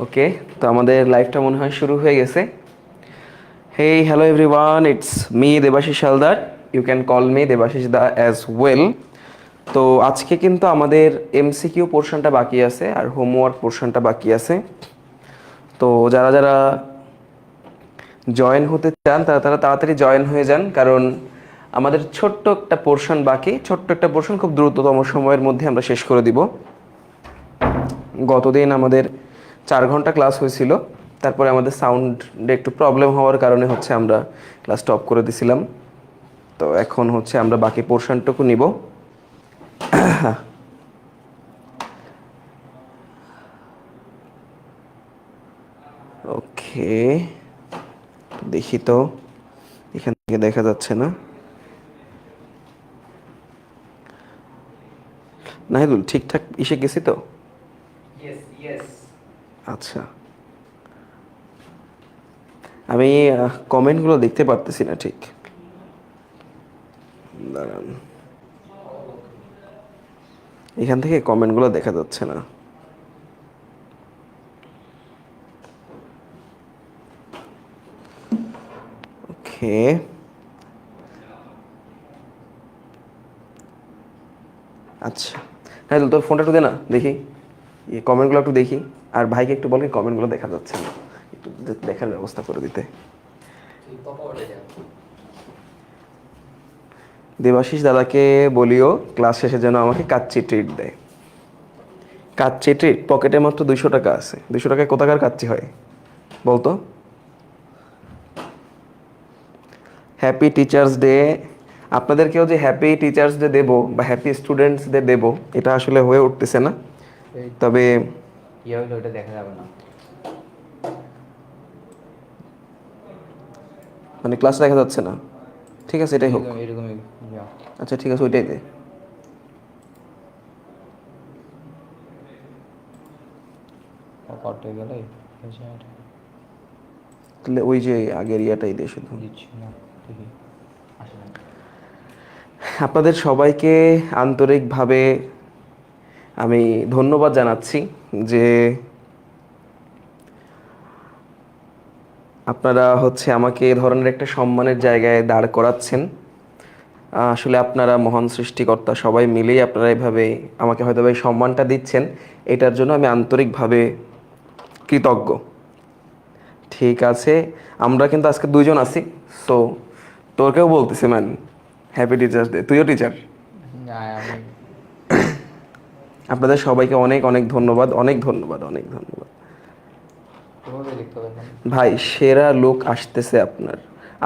ওকে, তো আমাদের লাইভটা মনে হয় শুরু হয়ে গেছে। Hey hello everyone, it's me Debashis Halder. You can call me Debashis da as well. তো আজকে কিন্তু আমাদের এমসিকিউ পোর্শনটা বাকি আছে আর হোমওয়ার্ক পোর্শনটা বাকি আছে। তো যারা যারা জয়েন হতে চান তারা তারা তাড়াতাড়ি জয়েন হয়ে যান, কারণ আমাদের ছোট্ট একটা পোর্শন বাকি। ছোট্ট একটা পোর্শন খুব দ্রুততম সময়ের মধ্যে আমরা শেষ করে দিব। গতদিন আমাদের 4 ঘন্টা ক্লাস হয়েছিল, তারপরে আমাদের সাউন্ডে একটু প্রবলেম হওয়ার কারণে হচ্ছে আমরা ক্লাস স্টপ করে দিছিলাম। তো এখন হচ্ছে আমরা বাকি পোর্শনটুকু নিব। ওকে, দেখি তো, এখান থেকে দেখা যাচ্ছে না। নাহিদুল ঠিকঠাক এসে গেছি তো? আচ্ছা, আমি কমেন্টগুলো দেখতে পারতেছি না ঠিক। দাঁড়ান, এখান থেকে কমেন্টগুলো দেখা যাচ্ছে না। ওকে, আচ্ছা হ্যাঁ, তোর ফোনটা একটু দে না দেখি, কমেন্টগুলো একটু দেখি। আর ভাইকে একটু বল কমেন্টগুলো দেখা যাচ্ছে না, একটু দেখার ব্যবস্থা করে দিতে। দেবাশিস দাদাকে বলিও ক্লাস শেষে যেন আমাকে কাচ্চি ট্রিট দেয়। কাচ্চি ট্রিট? পকেটে মাত্র 200 টাকা আছে, 200 টাকায় কোথাকার কাচ্চি হয় বলতো? Happy teachers day. আপনাদেরকেও যে হ্যাপি টিচার্স ডে দেবো বা হ্যাপি স্টুডেন্টস ডে দেবো, এটা আসলে হয়ে উঠতেছে না। তবে কি হলো ওটা দেখা যাবে না, মানে ক্লাস দেখা যাচ্ছে না। ঠিক আছে, এটাই হোক। এরকমই। আচ্ছা ঠিক আছে, ওইটাই দে। করতে গেলে তাহলে ওই যে আগের ইয়াটাই দে শুধু। দিচ্ছি না, দেখি আসলে আপনাদের সবাইকে আন্তরিকভাবে আমি ধন্যবাদ জানাচ্ছি যে আপনারা হচ্ছে আমাকে এ ধরনের একটা সম্মানের জায়গায় দাঁড় করাচ্ছেন। আসলে আপনারা মহান সৃষ্টিকর্তা, সবাই মিলেই আপনারা এভাবে আমাকে হয়তো এই সম্মানটা দিচ্ছেন। এটার জন্য আমি আন্তরিকভাবে কৃতজ্ঞ। ঠিক আছে, আমরা কিন্তু আজকে 2জন আছি। সো তোরকেও বলতেছি ম্যান, হ্যাপি টিচার্স ডে। তুইও টিচার। আমি আপনাদের সবাইকে অনেক অনেক ধন্যবাদ, অনেক ধন্যবাদ, অনেক ধন্যবাদ। দেখতে পাবেন ভাই সেরা লুক আসতেছে আপনার।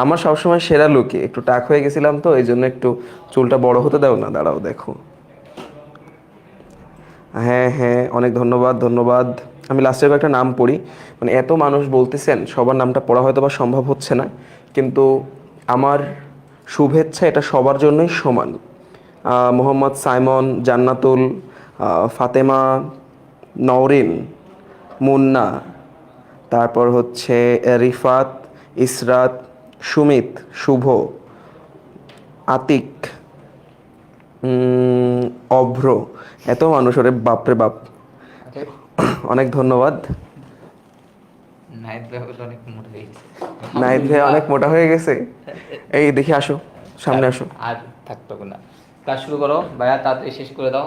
আমার সবসময় সেরা লুকে একটু টাক হয়ে গেছিলাম, তো এই জন্য একটু চুলটা বড় হতে দাও না। দাঁড়াও দেখো। হ্যাঁ হ্যাঁ, অনেক ধন্যবাদ ধন্যবাদ। আমি লাস্টের কয়েকটা নাম পড়ি, মানে এত মানুষ বলতেছেন, সবার নামটা পড়া হয়তো বা সম্ভব হচ্ছে না, কিন্তু আমার শুভেচ্ছা এটা সবার জন্যই সমান। মোহাম্মদ সাইমন, জান্নাতুল, ফাতেমা, নওরিন, মুন্না, তারপর হচ্ছে রিফাত, ইসরাত, সুমিত, শুভ, আতিক, অভ্র, এত মানুষ, ওরে বাপরে বাপ। অনেক ধন্যবাদ। নাইট ব্যাগ অনেক মোটা হয়ে গেছে, নাহিদ ভাই অনেক মোটা হয়ে গেছে। এই দেখি, আসো সামনে আসো। আর থাকতো না। কাজ শুরু করো ভাইয়া, তাড়াতাড়ি শেষ করে দাও।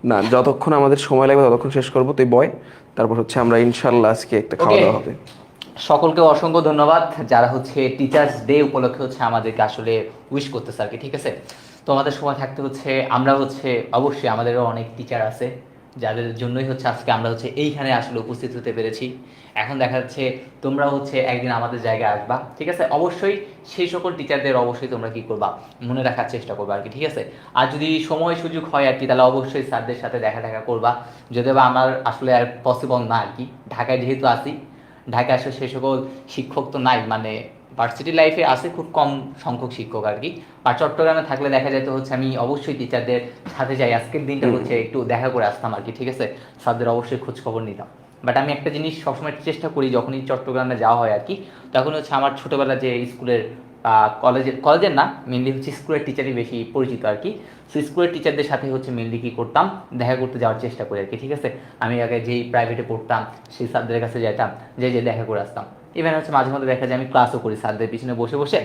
না, যতক্ষণ আমাদের সময় লাগবে ততক্ষণ শেষ করবো, তুই বয়। তারপর হচ্ছে আমরা ইনশাল্লাহ আজকে একটা খাওয়া ওকে, দাওয়া হবে। সকলকে অসংখ্য ধন্যবাদ যারা হচ্ছে টিচার্স ডে উপলক্ষে হচ্ছে আমাদেরকে আসলে উইশ করতেছে আর কি। ঠিক আছে, তো আমাদের সময় থাকতে হচ্ছে আমরা হচ্ছে অবশ্যই আমাদেরও অনেক টিচার আছে যাদের জন্যই হচ্ছে আজকে আমরা হচ্ছে এইখানে আসলে উপস্থিত হতে পেরেছি। এখন দেখা যাচ্ছে তোমরা হচ্ছে একদিন আমাদের জায়গায় আসবা, ঠিক আছে? অবশ্যই সেই সকল টিচারদের অবশ্যই তোমরা কি করবা, মনে রাখার চেষ্টা করবা আর কি। ঠিক আছে, আর যদি সময় সুযোগ হয় আর কি, তাহলে অবশ্যই স্যারদের সাথে দেখা করবা। যদিও বা আমার আসলে আর পসিবল না আর কি, ঢাকায় যেহেতু আসি, ঢাকায় আসলে সে সকল শিক্ষক তো নাই, মানে ভার্সিটি লাইফে আছে খুব কম সংখ্যক শিক্ষক আর কি। আর চট্টগ্রামে থাকলে দেখা যেত হচ্ছে আমি অবশ্যই টিচারদের সাথে যাই, আজকের দিনটা হচ্ছে একটু দেখা করে আসতাম আর কি। ঠিক আছে, স্যারদের অবশ্যই খোঁজ খবর নিতাম। বাট আমি একটা জিনিস সবসময় চেষ্টা করি, যখনই চট্টগ্রামে যাওয়া হয় আর কি, তখন হচ্ছে আমার ছোটোবেলা যে স্কুলের কলেজের না, মেনলি হচ্ছে স্কুলের টিচারই বেশি পরিচিত আর কি। সো স্কুলের টিচারদের সাথে হচ্ছে মেনলি কী করতাম, দেখা করতে যাওয়ার চেষ্টা করি আর কি, ঠিক আছে। আমি আগে যেই প্রাইভেটে পড়তাম সেই স্যারদের কাছে যেতাম, যে দেখা করে আসতাম। ইভেন হচ্ছে মাঝে মধ্যে দেখা যায় আমি ক্লাসও করি স্যারদের পিছনে বসে বসে,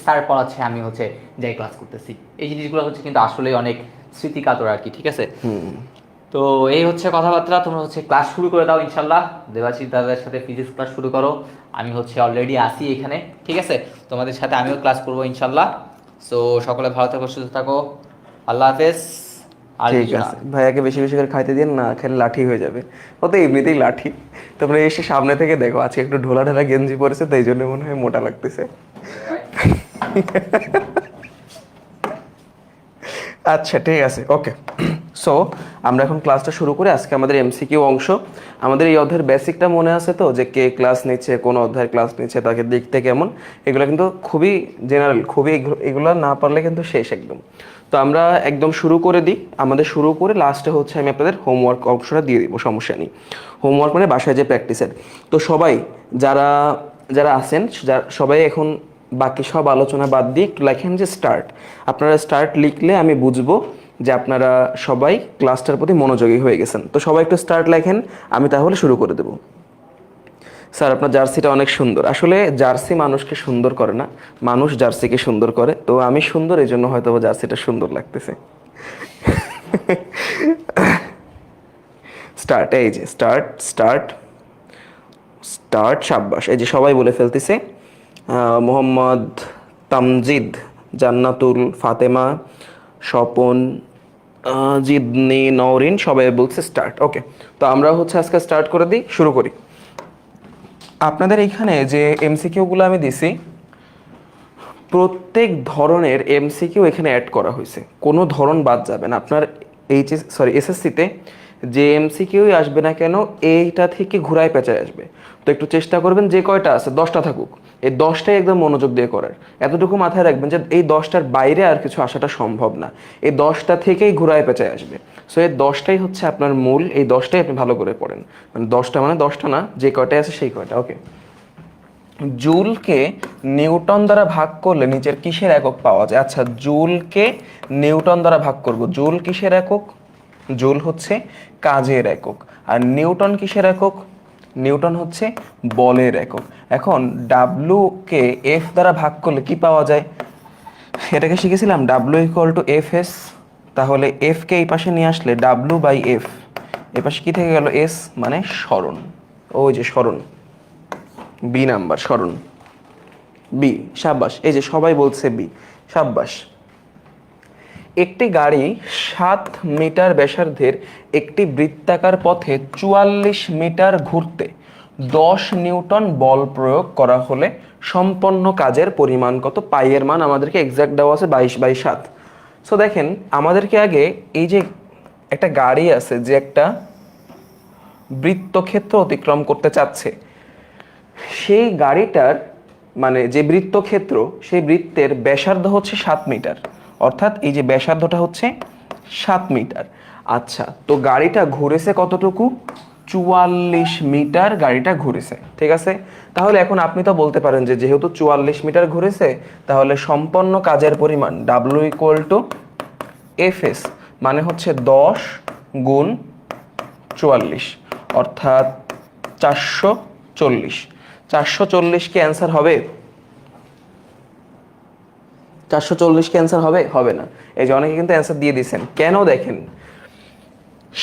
স্যার পড়াচ্ছে আমি হচ্ছে যাই ক্লাস করতেছি। এই জিনিসগুলো হচ্ছে কিন্তু আসলে অনেক স্মৃতিকাতর আর কি, ঠিক আছে। তো এই হচ্ছে কথাবার্তা, তোমরা হচ্ছে ক্লাস শুরু করে দাও ইনশাল্লাহ। দেবাশিস দাদার সাথে ফিজিক্স ক্লাস শুরু করো, আমি হচ্ছে অলরেডি আসি এখানে, ঠিক আছে। তোমাদের সাথে আমিও ক্লাস করবো ইনশাল্লাহ। সো সকলে ভালো থাকো, সুস্থ থাকো, আল্লাহ হাফেজ। আর ঠিক কিছু না। আছে, ভাইয়াকে বেশি বেশি করে খাইতে দিন, না খেলে লাঠি হয়ে যাবে। ও তো এমনিতেই লাঠি। তোমরা এসে সামনে থেকে দেখো, আজকে একটু ঢোলা ঢোলা গেঞ্জি পরেছে, তাই জন্য মনে হয় মোটা লাগতেছে। আচ্ছা ঠিক আছে, ওকে। সো আমরা এখন ক্লাসটা শুরু করি। আজকে আমাদের এমসিকিউ অংশ। আমাদের এই অধ্যায়ের বেসিকটা মনে আছে তো, যে কে ক্লাস নিচ্ছে, কোন অধ্যায়ের ক্লাস নিচ্ছে, তাকে দেখতে কেমন, এগুলো কিন্তু খুবই জেনারেল, খুবই এগুলো না পারলে কিন্তু শেষ একদম। তো আমরা একদম শুরু করে দিই। আমাদের শুরু করে লাস্টে হচ্ছে আমি আপনাদের হোমওয়ার্ক অংশটা দিয়ে দিব, সমস্যা নেই। হোমওয়ার্ক মানে বাসায় যে প্র্যাকটিসের। তো সবাই যারা যারা আছেন, সবাই এখন বাকি সব আলোচনা বাদ দিয়ে লেখেন যে স্টার্ট। আপনারা স্টার্ট লিখলে আমি বুঝবো যে আপনারা সবাই ক্লাসটার প্রতি মনোযোগী হয়ে গেছেন। তো সবাই একটু স্টার্ট লেখেন, আমি তাহলে শুরু করে দেব। স্যার আপনার জার্সিটা অনেক সুন্দর। আসলে জার্সি মানুষকে সুন্দর করে না, মানুষ জার্সিকে সুন্দর করে। তো আমি সুন্দর, এই জন্য হয়তো জার্সিটা সুন্দর লাগতেছে। স্টার্ট, এই যে স্টার্ট স্টার্ট স্টার্ট, সাব্বাস। এই যে সবাই বলে ফেলতেছে, মোহাম্মদ তামজিদ, জান্নাতুল, ফাতেমা, স্বপন, জিদনি, নওরিন, সবাই বলছে স্টার্ট। ওকে, তো আমরা হচ্ছে আজকে স্টার্ট করে দিই, শুরু করি। আপনাদের এইখানে যে এমসিকিউগুলো আমি দিছি, প্রত্যেক ধরনের এমসিকিউ এখানে অ্যাড করা হয়েছে, কোনো ধরন বাদ যাবে না। আপনার এসএসসিতে যে এমসিকিউই আসবে না কেন, এইটা থেকে ঘুরায় পেঁচায় আসবে। তো একটু চেষ্টা করবেন, যে কয়টা আছে 10টা থাকুক, এই 10টাই একদম মনোযোগ দিয়ে করার। এতটুকু মাথায় রাখবেন যে এই 10টার বাইরে আর কিছু আসাটা সম্ভব না, এই 10টা থেকেই ঘুরায় পেঁচায় আসবে। সো এই 10টাই হচ্ছে আপনার মূল, এই 10টাই আপনি ভালো করে পড়েন। মানে 10টা মানে 10টা না, যে কয়টাই আছে সেই কয়টা। ওকে, জুলকে নিউটন দ্বারা ভাগ করলে নিচের কিসের একক পাওয়া যায়? আচ্ছা, জুলকে নিউটন দ্বারা ভাগ করব। জুল কিসের একক? জুল হচ্ছে কাজের একক। আর নিউটন কিসের একক? নিউটন হচ্ছে বলের একক। এখন ডাব্লু কে এফ দ্বারা ভাগ করলে কি পাওয়া যায়? এটাকে শিখেছিলাম, W equal to F S. তাহলে এফ কে এই পাশে নিয়ে আসলে ডাব্লু বাই এফ, এ পাশে কি থেকে গেল? এস, মানে সরণ। ওই যে সরণ, বি নাম্বার, সরণ বি। সাব্বাস, এই যে সবাই বলছে বি, সাব্বাস। একটি গাড়ি 7 মিটার ব্যাসার্ধের একটি বৃত্তাকার পথে 44 মিটার ঘুরতে 10 নিউটন বল প্রয়োগ করা হলে সম্পন্ন কাজের পরিমাণ কত? পাইয়ের মান আমাদেরকে এক্সাক্ট দেওয়া আছে 22/7। সো দেখেন, আমাদেরকে আগে এই যে একটা গাড়ি আছে যে একটা বৃত্তক্ষেত্র অতিক্রম করতে চাচ্ছে, সেই গাড়িটার মানে যে বৃত্তক্ষেত্র, সেই বৃত্তের ব্যাসার্ধ হচ্ছে 7 মিটার। অর্থাৎ এই যে ব্যাসার্ধটা হচ্ছে 7 মিটার। আচ্ছা, তো গাড়িটা ঘুরেছে কতটুকু? 44 মিটার গাড়িটা ঘুরেছে, ঠিক আছে। তাহলে এখন আপনি তো বলতে পারেন যে যেহেতু 44 মিটার ঘুরেছে, তাহলে সম্পন্ন কাজের পরিমাণ W equal to F S, মানে হচ্ছে 10 গুণ 44, অর্থাৎ 440। 440 কি অ্যান্সার হবে? 440 কি অ্যান্সার হবে? হবে না। এই যে অনেকে কিন্তু অ্যান্সার দিয়ে দিয়েছেন। কেন? দেখেন,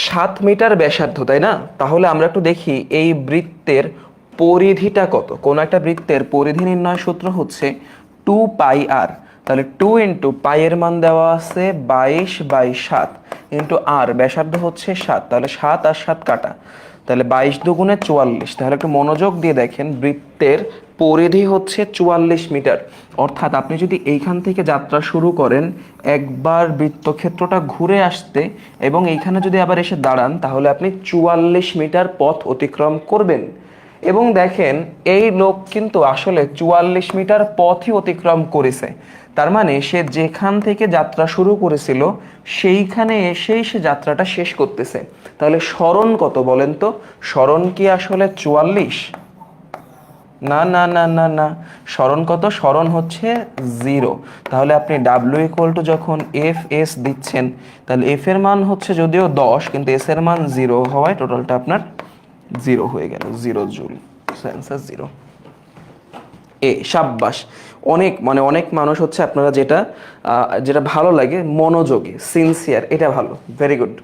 7 মিটার ব্যাসার্ধ, তাই না? তাহলে আমরা একটু দেখি এই বৃত্তের পরিধিটা কত। কোন একটা বৃত্তের পরিধি নির্ণয় সূত্র হচ্ছে 2πr। তাহলে 2 ইন্টু পাই এর মান দেওয়া আছে 22/7 ইন্টু আর, ব্যাসার্ধ হচ্ছে 7, তাহলে 7 আর 7 কাটা, তাহলে 22 দুগুণে 44। তাহলে একটু মনোযোগ দিয়ে দেখেন, বৃত্তের পরিধি হচ্ছে 44 মিটার। অর্থাৎ আপনি যদি এইখান থেকে যাত্রা শুরু করেন, একবার বৃত্তক্ষেত্রটা ঘুরে আসতে এবং এইখানে যদি আবার এসে দাঁড়ান, তাহলে আপনি 44 মিটার পথ অতিক্রম করবেন। এবং দেখেন, এই লোক কিন্তু আসলে 44 মিটার পথই অতিক্রম করেছে। তার মানে সে যেখান থেকে যাত্রা শুরু করেছিল সেইখানে এসেই সে যাত্রাটা শেষ করতেছে। তাহলে সরণ কত বলেন তো? সরণ কি আসলে 44? না না না না না, স্মরণ কত? স্মরণ হচ্ছে 0। তাহলে আপনি ডাব্লিউ ইকুয়াল টু যখন এফ এস দিচ্ছেন, তাহলে এফ এর মান হচ্ছে যদিও 10, কিন্তু এস এর মান 0 হওয়ায় টোটালটা আপনার 0 হয়ে গেল, 0 জুল। অ্যান্সার 0। সাব্বাস। অনেক মানুষ হচ্ছে আপনারা যেটা ভালো লাগে, মনোযোগী, সিনসিয়ার, এটা ভালো, ভেরি গুড।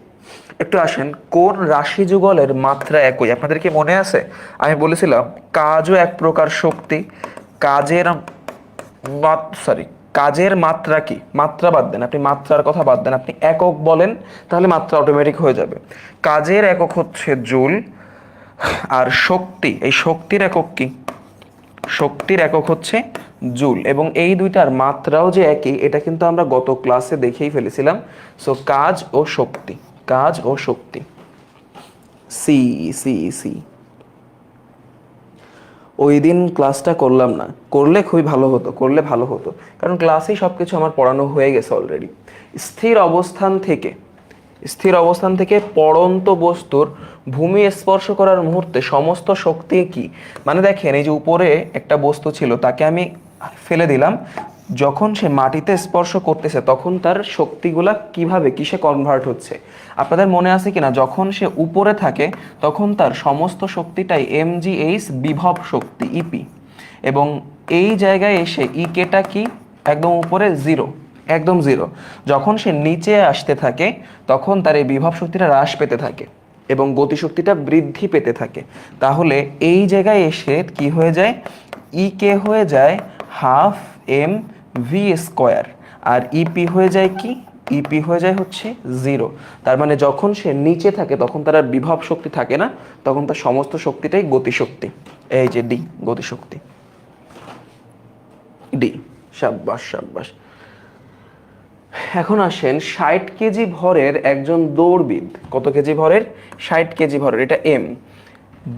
একটু আসেন, কোন রাশি যুগলের মাত্রা একই? আপনাদের কি মনে আছে আমি বলেছিলাম কাজও এক প্রকার শক্তি, কাজের কাজের মাত্রা কি? মাত্রা বাদ দেন, আপনি মাত্রার কথা বাদ দেন, আপনি একক বলেন, তাহলে মাত্রা অটোমেটিক হয়ে যাবে। কাজের একক হচ্ছে জুল, আর শক্তি, এই শক্তির একক কি? শক্তির একক হচ্ছে জুল। এবং এই দুইটার মাত্রাও যে একই, এটা কিন্তু আমরা গত ক্লাসে দেখেই ফেলেছিলাম। সো কাজ ও শক্তি, কাজ ও শক্তি, সি সি সি। ওই দিন ক্লাসটা করলাম না, করলে খুবই ভালো হতো, করলে ভালো হতো, কারণ ক্লাসেই সব কিছু আমার পড়ানো হয়ে গেছে অলরেডি। স্থির অবস্থান থেকে পড়ন্ত বস্তুর ভূমি স্পর্শ করার মুহূর্তে সমস্ত শক্তি কি? মানে দেখেন, এই যে উপরে একটা বস্তু ছিল, তাকে আমি ফেলে দিলাম, যখন সে মাটিতে স্পর্শ করতেছে তখন তার শক্তিগুলা কিভাবে কিসে কনভার্ট হচ্ছে? আপনাদের মনে আছে কিনা, যখন সে উপরে থাকে তখন তার সমস্ত শক্তিটাই mgh বিভব শক্তি ইপি, এবং এই জায়গায় এসে ইকেটা কি? একদম উপরে 0, একদম 0। যখন সে নিচে আসতে থাকে তখন তার এই বিভব শক্তিটা হ্রাস পেতে থাকে এবং গতিশক্তিটা বৃদ্ধি পেতে থাকে। তাহলে এই জায়গায় এসে কি হয়ে যায়? ইকে হয়ে যায় হাফ এম ভি স্কোয়ার, আর ইপি হয়ে যায় কি? ইপি হয়ে যায় হচ্ছে 0। তার মানে যখন সে নিচে থাকে তখন তার আর বিভব শক্তি থাকে না, তখন তার সমস্ত শক্তিটাই গতিশক্তি। এই যে ডি, গতিশক্তি, ডি। সাব্বাস সাব্বাস। এখন আসেন, 60 কেজি ভরের একজন দৌড়বিদ, কত কেজি ভরের? 60 কেজি ভরের, এটা এম,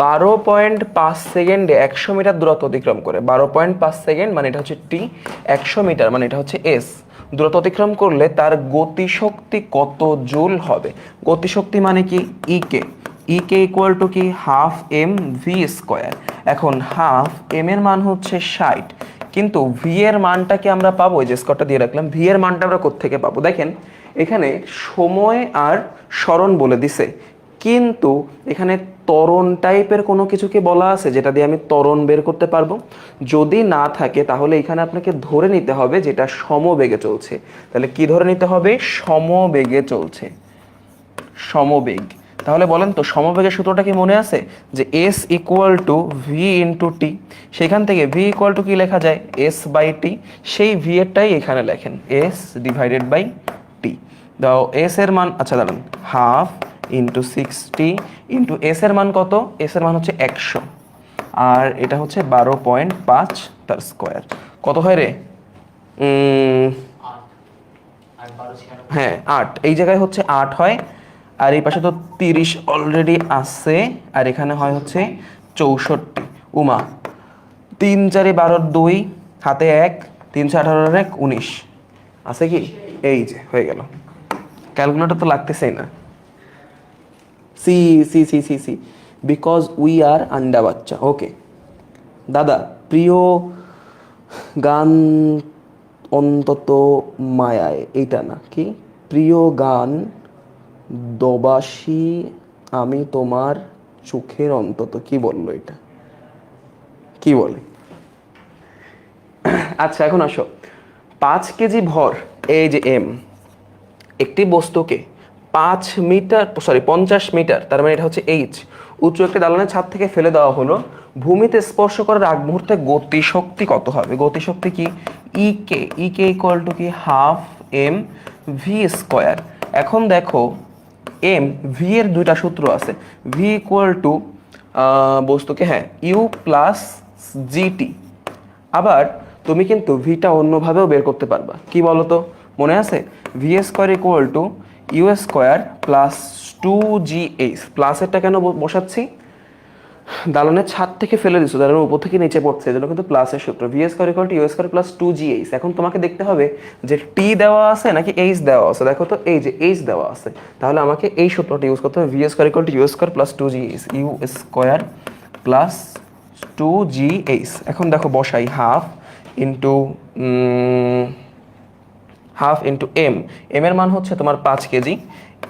12.5 সেকেন্ডে 100 মিটার দূরত্ব অতিক্রম করে। 12.5 সেকেন্ড মানে এটা হচ্ছে টি, 100 মিটার মানে এটা হচ্ছে এস। দূরত্ব অতিক্রম করলে তার গতিশক্তি কত জুল হবে? গতিশক্তি মানে কি? ইকে, ইকে ইকুয়াল টু কি? Half M V square. এখন হাফ এম এর মান হচ্ছে 60, কিন্তু ভি এর মানটাকে আমরা পাবো, এই যে স্কোয়ারটা দিয়ে রাখলাম, ভি এর মানটা আমরা কোত্থেকে পাবো? দেখেন এখানে সময় আর স্মরণ বলে দিছে, কিন্তু এখানে ত্বরণ টাইপের কোনো কিছুকে বলা আছে যেটা দিয়ে আমি ত্বরণ বের করতে পারবো? যদি না থাকে তাহলে এখানে আপনাকে ধরে নিতে হবে যেটা সমবেগে চলছে। তাহলে কি ধরে নিতে হবে? সমবেগে চলছে, সমবেগ। তাহলে বলেন তো, সমবেগের সূত্রটা কি মনে আছে? যে S equal to V into T, সেখান থেকে ভি ইকুয়াল টু কি লেখা যায়? S by T. সেই ভি এরটাই এখানে লেখেন, এস ডিভাইডেড বাই টি। দাও এস এর মান, আচ্ছা দাঁড়ান, হাফ ইন্টু 60 ইন্টু এস এর মান কত? এস এর মান হচ্ছে 100, আর এটা হচ্ছে 12.5 তার স্কোয়ার। কত হয় রে? হ্যাঁ 8, এই জায়গায় হচ্ছে 8 হয়, আর এই পাশে তো 30 অলরেডি আছে, আর এখানে হয় হচ্ছে 64। উমা, 3 4 12 2, হাতে 1, 3 18 1 19 আছে কি? এই যে হয়ে গেল। ক্যালকুলেটর তো লাগতেছেই না। See C C C see, because we are আন্ডা বাচ্চা। ওকে দাদা, প্রিয় গান অন্তত মায়ায়, এইটা না কি? প্রিয় গান দবাসী আমি তোমার চোখের অন্তত, কি বললো এটা? কি বলে? আচ্ছা এখন আসো, 5 কেজি ভর, এই যে এম, একটি বস্তুকে 50 মিটার, তার মানে এটা হচ্ছে এইচ, উঁচু একটি দালানের ছাদ থেকে ফেলে দেওয়া হলো। ভূমিতে স্পর্শ করার আগ মুহূর্তে গতিশক্তি কত হবে? গতিশক্তি কি? ইকে, ইকে ইকুয়াল টু কি? Half M V square. এখন দেখো এম ভি এর দুইটা সূত্র আছে, ভি ইকুয়াল টু বস্তুকে, হ্যাঁ, ইউ প্লাস জিটি। আবার তুমি কিন্তু ভিটা অন্যভাবেও বের করতে পারবা, কি বলো তো? মনে আছে? V square equal to U square plus 2gh। প্লাসেরটা কেন বসাচ্ছি? দালানের ছাদ থেকে ফেলে দিচ্ছ, দালানের উপর থেকে নিচে পড়ছে, এজন্য কিন্তু প্লাসের সূত্র। V square equal to U square plus 2gh। এখন তোমাকে দেখতে হবে যে টি দেওয়া আছে নাকি এইচ দেওয়া আছে। দেখো তো, এই যে এইচ দেওয়া আছে, তাহলে আমাকে এই সূত্রটা ইউজ করতে হবে। V square equal to U square plus 2gh, U square plus 2GH। এখন দেখো বসাই হাফ ইন্টু এম। এম এর মান হচ্ছে তোমার 5 কেজি।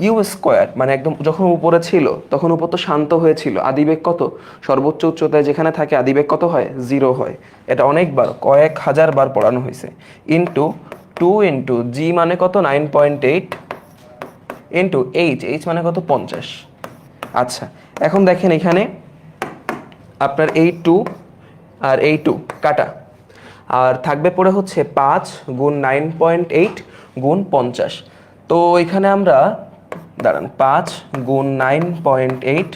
ইউ স্কোয়ার মানে একদম যখন উপরে ছিল তখন উপর তো শান্ত হয়েছিল, আদিবেগ কত, সর্বোচ্চ উচ্চতায় যেখানে থাকে আদিবেগ কত হয়, 0 হয়। এটা অনেকবার, কয়েক হাজার বার পড়ানো হয়েছে। ইন্টু 2 ইন্টু জি মানে কত 9.8 ইন্টু এইচ মানে কত 50। আচ্ছা এখন দেখেন এখানে আপনার এই 2 আর এই 2 কাটা, আর থাকবে পড়ে হচ্ছে 5 গুণ 9.8 গুণ 50। তো এখানে আমরা দাঁড়ান 5 গুণ 9.8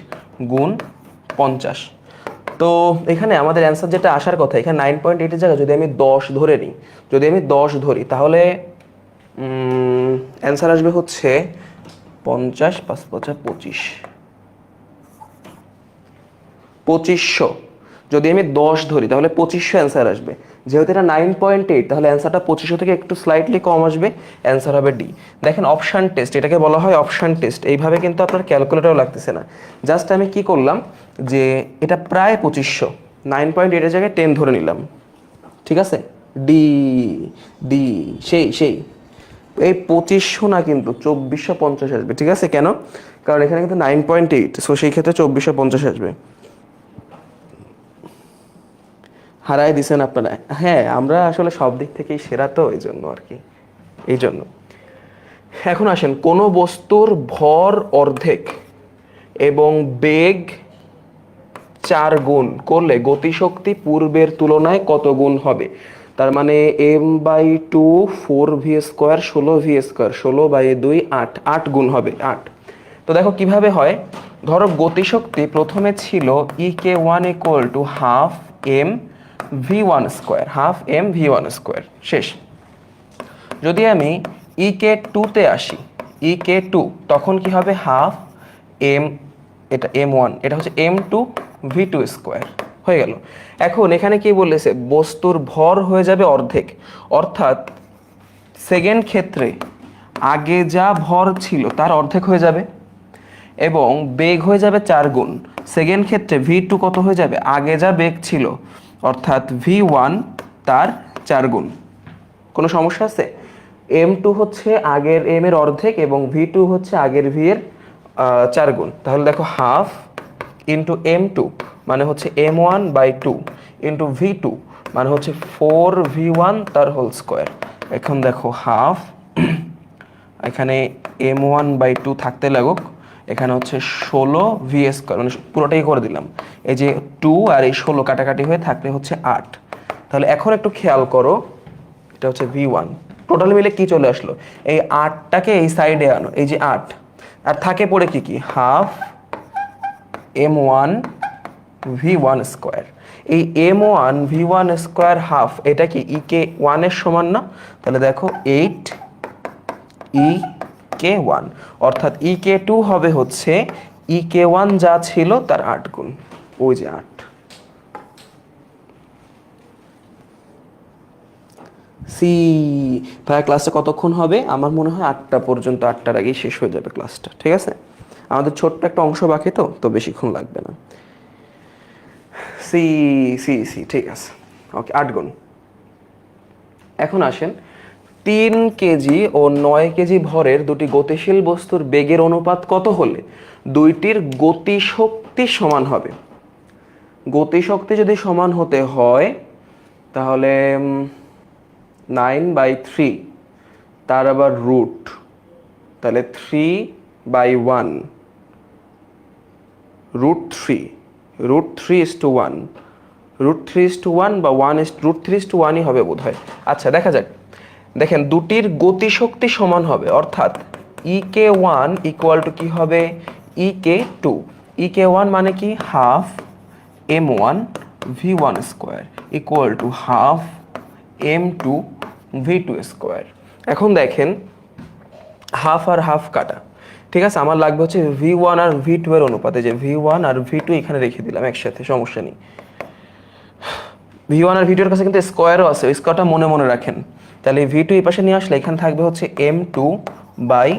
গুণ 50। তো এখানে আমাদের অ্যান্সার যেটা আসার কথা, এখানে 9.8 এর জায়গায় যদি আমি 10 ধরে নিই, যদি আমি 10 ধরি তাহলে অ্যান্সার আসবে হচ্ছে 50 5 5 25, 2500। যদি আমি 10 ধরি তাহলে 2500 অ্যান্সার আসবে। যেহেতু এটা 9.8 তাহলে অ্যান্সারটা 2500 থেকে একটু স্লাইটলি কম আসবে, অ্যান্সার হবে ডি। দেখেন অপশান টেস্ট, এটাকে বলা হয় অপশান টেস্ট। এইভাবে কিন্তু আপনার ক্যালকুলেটরও লাগতেছে না, জাস্ট আমি কি করলাম যে এটা প্রায় 2500, 9.8 এর জায়গায় 10 ধরে নিলাম, ঠিক আছে। ডি ডি সেই এই 2500 না কিন্তু 2450 আসবে, ঠিক আছে। কেন? কারণ এখানে কিন্তু 9.8, সো সেই ক্ষেত্রে 2450 আসবে। হারাই দিছেন আপনারা। হ্যাঁ আমরা আসলে সব দিক থেকেই সেরা, তো এই জন্য আর কি, এই জন্য। এখন আসেন, কোনো বস্তুর ভর অর্ধেক এবং বেগ 4 গুণ করলে গতিশক্তি পূর্বের তুলনায় কত গুণ হবে। তার মানে m/2 4v² 16v², 16/2 8, 8 গুণ হবে 8। তো দেখো কিভাবে হয়, ধরো গতিশক্তি প্রথমে ছিল ek1 = half M v1², half M v1², শেষ। যদি আমি ek2 তে আসি, ek2 তখন কি হবে, হাফ এম, এটা m1, এটা হচ্ছে m2 v2² হয়ে গেল। এখন এখানে কি বলেছে, বস্তুর ভর হয়ে যাবে অর্ধেক, অর্থাৎ সেকেন্ড ক্ষেত্রে আগে যা ভর ছিল তার অর্ধেক হয়ে যাবে এবং বেগ হয়ে যাবে 4 গুণ। সেকেন্ড ক্ষেত্রে v2 কত হয়ে যাবে, আগে যা বেগ ছিল অর্থাৎ v1 তার 4 গুণ। কোনো সমস্যা আছে? m2 হচ্ছে আগের m এর অর্ধেক এবং v2 হচ্ছে আগের v এর 4 গুণ। তাহলে দেখো হাফ ইন্টু m2 মানে হচ্ছে m1/2 ইন্টু v2 মানে হচ্ছে 4v1 তার হোল স্কোয়ার। এখন দেখো হাফ, এখানে m1/2 থাকতে লাগুক, এখানে হচ্ছে 16v², মানে পুরোটাই করে দিলাম। এই যে 2 আর এই 16 কাটাকাটি হয়ে থাকলে হচ্ছে 8। তাহলে এখন একটু খেয়াল করো, এটা হচ্ছে v1, টোটাল মিলে কি চলে আসলো, এই 8টাকে এই সাইডে আনো, এই যে 8, আর থাকে পড়ে কি হাফ m1 v1²। এই m1 v1² হাফ, এটা কি ek1 এর সমান না? তাহলে দেখো 8 ek1, অর্থাৎ ek2 হবে হচ্ছে ek1 যা ছিল তার 8 গুণ, ওই যে 8। সি। তাহলে ক্লাসটা কতক্ষণ হবে? আমার মনে হয় 8টা পর্যন্ত, 8টার আগেই শেষ হয়ে যাবে ক্লাসটা, ঠিক আছে। আমাদের ছোট্ট একটা অংশ বাকি, তো বেশিক্ষণ লাগবে না। সি সি সি ঠিক আছে, ওকে 8 গুণ। এখন আসেন, 3 কেজি ও 9 কেজি ভরের দুটি গতিশীল বস্তুর বেগের অনুপাত কত হলে দুইটির গতিশক্তি সমান হবে। গতিশক্তি যদি সমান হতে হয় তাহলে 9/3 তার আবার রুট, তাহলে 3/1, √3 √3:1 বা 1/√3:1ই হবে বোধহয়। আচ্ছা দেখা যাক। দেখেন দুটির গতিশক্তি সমান হবে, অর্থাৎ ek1 = কি হবে, ek2। ek1 মানে কি, half m1 v1² = half m2 v2²। এখন দেখেন হাফ আর হাফ কাটা, ঠিক আছে। আমার লাগবে হচ্ছে v1 আর v2 এর অনুপাতে, যে v1 আর v2 এখানে রেখে দিলাম একসাথে, সমস্যা নেই। v1 আর v2 এর কাছে কিন্তু স্কোয়ারও আছে, ওই স্কোয়ারটা মনে মনে রাখেন। তাহলে v2 এই পাশে নিয়ে আসলে এখানে থাকবে হচ্ছে m2/v1²।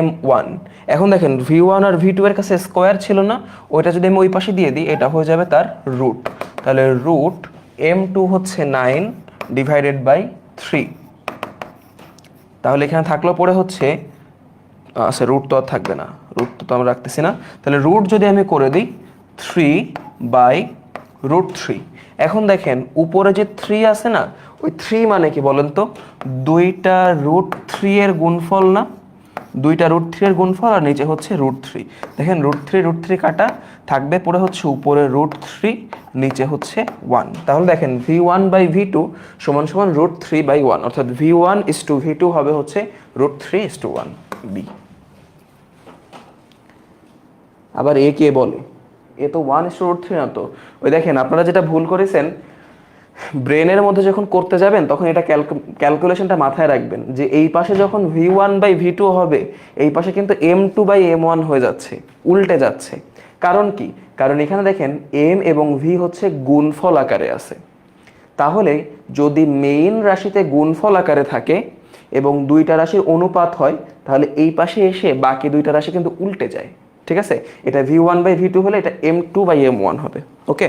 m1। এখন দেখেন v1 আর v2 এর কাছে স্কোয়ার ছিল না, ওইটা যদি আমি ওই পাশে দিয়ে দিই এটা হয়ে যাবে তার রুট। তাহলে রুট m2 হচ্ছে 9 ডিভাইডেড বাই 3। তাহলে এখানে থাকলো পরে হচ্ছে আচ্ছা রুট তো আর থাকবে না, রুট তো আমরা রাখতেছি না। তাহলে রুট যদি আমি করে দিই 3/√3। এখন দেখেন উপরে যে 3 আছে না, ওই 3 মানে কি বলেন তো, দুইটা √3 এর গুণফল না, দুইটা √3 এর গুণফল আর নিচে হচ্ছে √3। দেখেন √3 কাটা থাকবে, পরে হচ্ছে উপরে √3 নিচে হচ্ছে 1। তাহলে দেখেন v1/v2 সমান সমান √3/1, অর্থাৎ v1:v2 হবে হচ্ছে √3:1 বি। আবার এ কে বলে, এ তো 1:√3 না তো। ওই দেখেন আপনারা যেটা ভুল করেছেন, ব্রেনের মধ্যে যখন করতে যাবেন তখন এটা ক্যালকুলেশনটা মাথায় রাখবেন যে এই পাশে যখন v1/v2 হবে এই পাশে কিন্তু m2/m1 হয়ে যাচ্ছে, উল্টে যাচ্ছে। কারণ কি? কারণ এখানে দেখেন m এবং v হচ্ছে গুণফল আকারে আছে। তাহলে যদি মেইন রাশিতে গুণফল আকারে থাকে এবং দুইটা রাশির অনুপাত হয়, তাহলে এই পাশে এসে বাকি দুইটা রাশি কিন্তু উল্টে যায়। ঠিক আছে, এটা v1/v2 হলে এটা m2/m1 হবে। ওকে,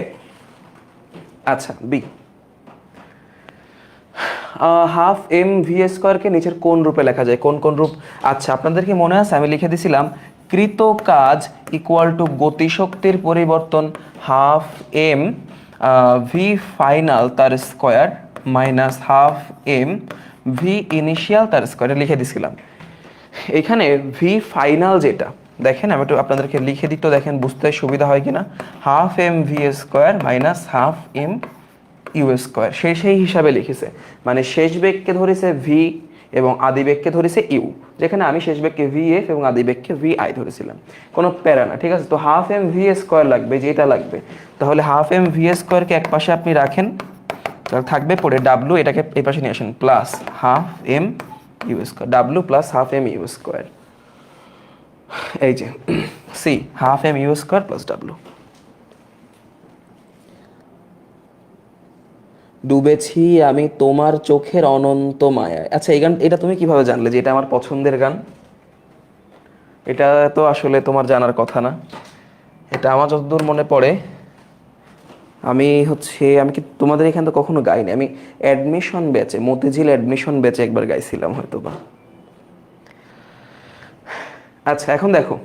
আচ্ছা বি, হাফ এম ভি স্কোয়ারকে নিচের কোন রূপে লেখা যায়, কোন কোন রূপ? আচ্ছা আপনাদেরকে মনে আছে আমি লিখে দিছিলাম কৃত কাজ ইকুয়াল টু গতিশক্তির পরিবর্তন হাফ এম ভি ফাইনাল তার square minus half M V initial তার স্কোয়ারে লিখে দিছিলাম। এখানে ভি ফাইনাল যেটা দেখেন আমি একটু আপনাদেরকে লিখে দিত, দেখেন বুঝতে সুবিধা হয় কিনা। Half M V square minus half M U square সেই হিসাবে লিখেছে, মানে শেষ বেগকে ধরেছে ভি এবং আদি বেগকে ধরেছে ইউ, যেখানে আমি শেষ বেগকে ভি এফ এবং আদি বেগকে ভি আই ধরেছিলাম, কোনো প্যারা না। ঠিক আছে, তো হাফ এম ভি স্কোয়ার লাগবে, যেটা লাগবে। তাহলে হাফ এম ভি স্কোয়ারকে এক পাশে আপনি রাখেন, তাহলে থাকবে পরে ডাব্লু, এটাকে এই পাশে নিয়ে আসেন, plus half M U square, W plus half M U square, এই যে C half M U square plus W. ডুবেছি আমি তোমার চোখের অনন্ত মায়ায়। আচ্ছা এই গান, এটা তুমি কিভাবে জানলে যে এটা আমার পছন্দের গান? এটা তো আসলে তোমার জানার কথা না। এটা আমার যতদূর মনে পড়ে আমি কি তোমাদের এখানে তো কখনো গাইনি, আমি অ্যাডমিশন ব্যাচে, মতিঝিল অ্যাডমিশন ব্যাচে একবার গাইছিলাম হয়তো বা। আচ্ছা এখন দেখো,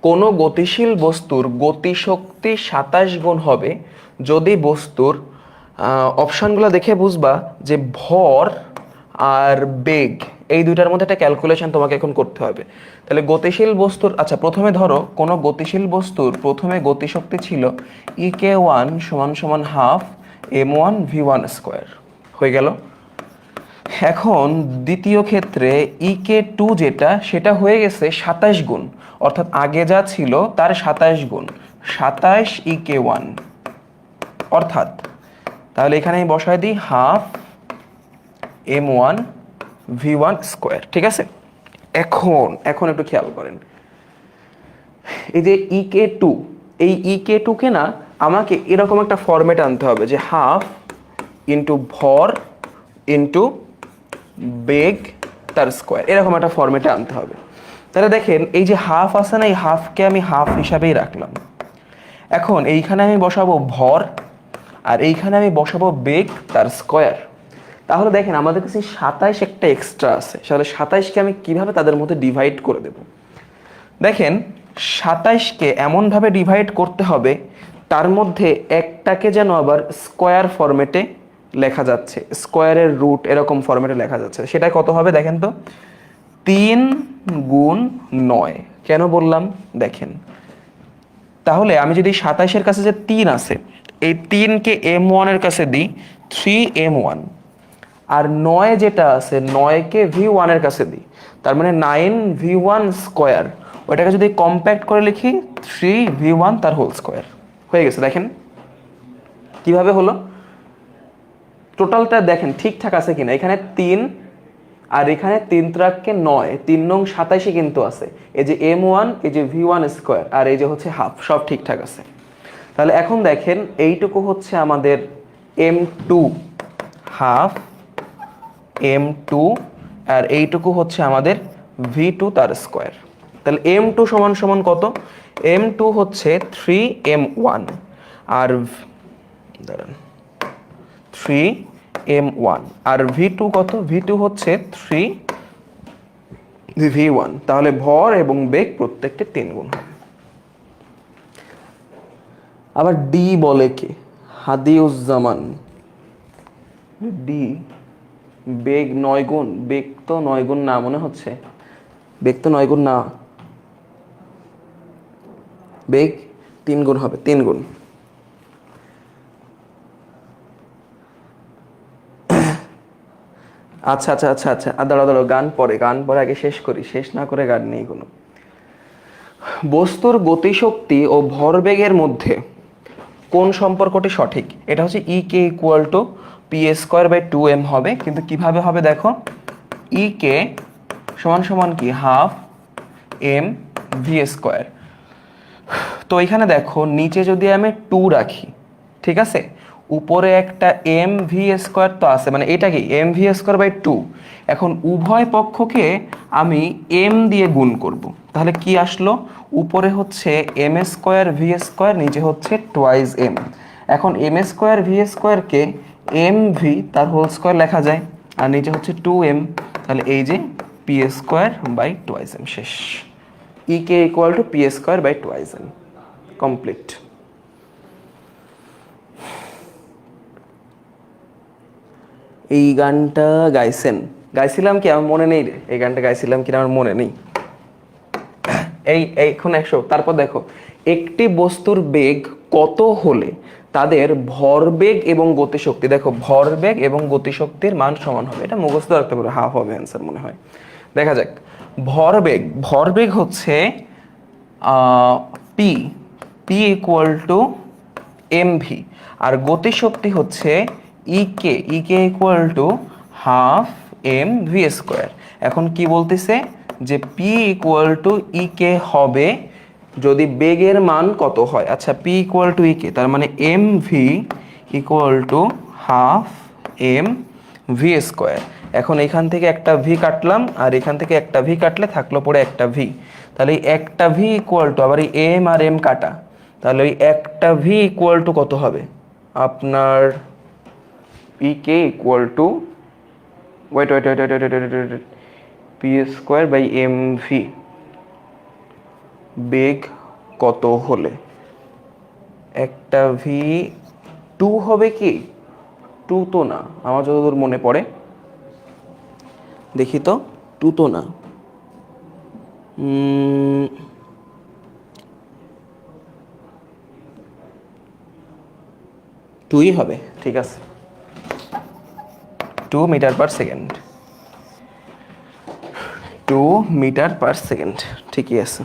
কোনো গতিশীল বস্তুর গতিশক্তি 27 গুণ হবে যদি বস্তুর অপশানগুলো দেখে বুঝবা যে ভর আর বেগ এই দুইটার মধ্যে একটা ক্যালকুলেশন তোমাকে এখন করতে হবে। তাহলে গতিশীল বস্তুর, আচ্ছা প্রথমে ধরো কোনো গতিশীল বস্তুর প্রথমে গতিশক্তি ছিল ek1 সমান সমান হাফ m1 v1 স্কোয়ার, হয়ে গেল। এখন দ্বিতীয় ক্ষেত্রে ek2 যেটা, সেটা হয়ে গেছে 27 গুণ, অর্থাৎ আগে যা ছিল তার 27 গুণ, 27 ek1, অর্থাৎ তাহলে এখানে আমি বসায় দিই হাফ m1 v1 স্কোয়ার। ঠিক আছে, এখন একটু খেয়াল করেন, এই যে ek2, এই ek2 কে না আমাকে এরকম একটা ফরম্যাট আনতে হবে যে হাফ ইন্টু ভর ইন্টু বেগ তার স্কোয়ার, এরকম একটা ফরম্যাটে আনতে হবে। তাহলে দেখেন এই যে হাফ আছে না, এই হাফকে আমি হাফ হিসাবেই রাখলাম। এখন এইখানে আমি বসাবো ভর আর এইখানে আমি বসাবো বেগ তার স্কোয়ার। তাহলে দেখেন আমাদের কাছে 27 একটা এক্সট্রা আছে, তাহলে 27কে আমি কিভাবে তাদের মধ্যে ডিভাইড করে দেব? দেখেন 27কে এমনভাবে ডিভাইড করতে হবে তার মধ্যে একটাকে যেন আবার স্কোয়ার ফরম্যাটে লেখা যাচ্ছে, স্কোয়ারের রুট এরকম ফরম্যাটে লেখা যাচ্ছে। সেটা কত হবে দেখেন তো, 3 গুণ 9। কেন বললাম দেখেন, তাহলে আমি যদি 27-এর কাছে যে 3 আছে, এই 3কে m1 এর কাছে দিই 3m1, আর 9 যেটা আছে 9কে v1 এর কাছে দিই, তার মানে 9v1 স্কোয়ার, ওইটাকে যদি কম্প্যাক্ট করে লিখি 3v1 তার হোল স্কোয়ার, হয়ে গেছে। দেখেন কিভাবে হলো, টোটালটা দেখেন ঠিকঠাক আছে কিনা। এখানে 3 আর এখানে 3 × 9, 3 নং 27 কিন্তু আছে। এই যে m1, এই যে v1 স্কোয়ার আর এই যে হচ্ছে হাফ, সব ঠিকঠাক আছে। তাহলে এখন দেখেন এইটুকু হচ্ছে আমাদের m2 হাফ m2 আর এইটুকু হচ্ছে আমাদের v2 তার স্কোয়ার। তাহলে m2 সমান সমান কত? m2 হচ্ছে 3m1 আর দাঁড়ান 3m1 আর v2 কত? v2 হচ্ছে 3v1। তাহলে ভর এবং বেগ প্রত্যেকটি 3 গুণ হবে। আবার ডি বলে কি? হাদিউজ্জামান ডি বেগ 9 গুণ। বেগ তো 9 গুণ না মনে হচ্ছে, বেগ তো 9 গুণ না, বেগ 3 গুণ হবে, 3 গুণ। আচ্ছা আচ্ছা আচ্ছা আচ্ছা, দাঁড়াও, গান পরে আগে শেষ করি, শেষ না করে গান নেই কোনো। বস্তুর গতিশক্তি ও ভরবেগের মধ্যে কোন সম্পর্কটি সঠিক? এটা হচ্ছে E K equal to P square by 2m হবে। কিন্তু কিভাবে হবে দেখো, ই কে সমান সমান কি? Half M V square. তো এখানে দেখো নিচে যদি আমি 2 রাখি, ঠিক আছে, উপরে একটা এম ভি স্কোয়ার তো আছে, মানে এটা কি এম ভি স্কোয়ার বাই 2। এখন উভয় পক্ষকে আমি এম দিয়ে গুণ করব, তাহলে কি আসলো? উপরে হচ্ছে এম স্কোয়ার ভি স্কোয়ার, নিচে হচ্ছে টোয়াইজ এম। এখন এম স্কোয়ার ভি স্কোয়ারকে এম ভি তার হোল স্কোয়ার লেখা যায়, আর নিচে হচ্ছে 2m। তাহলে এই যে P square by twice M, শেষ। E K equal to P square by twice M, complete. এই গানটা গাইছিলাম কি আমার মনে নেই রে, এই গানটা গাইছিলাম কিনা আমার মনে নেই। এখন 100। তারপর দেখো, একটি বস্তুর বেগ কত হলে তাদের ভরবেগ এবং গতিশক্তি, দেখো ভরবেগ এবং গতিশক্তির মান সমান হবে। এটা মুখস্থ রাখতে পারো, হাফ হবে অ্যান্সার মনে হয়। দেখা যাক, ভরবেগ হচ্ছে P equal to M V, আর গতিশক্তি হচ্ছে EK equal to half M V square. এখন কি বলতেছে যে পি ইকুয়াল টু ইকে হবে যদি বেগের মান কত হয়। আচ্ছা, পি ইকুয়াল টু ইকে, তার মানে M V equal to half M V square. এখন এখান থেকে একটা ভি কাটলাম, আর এখান থেকে একটা ভি কাটলে থাকলো পরে একটা ভি। তাহলে এই একটা ভি ইকুয়াল টু, আবার এই এম আর এম কাটা, তাহলে ওই একটা ভি ইকুয়াল টু কত হবে আপনার? P K equal to wait P square by M V. বেগ কত হলে একটা ভি 2 হবে কি? 2 তো না, আমার যতদূর মনে পড়ে, দেখি তো, 2 তো না, 2ই হবে। ঠিক আছে, 2 metre per second, 2 metre per second, ঠিকই আছে।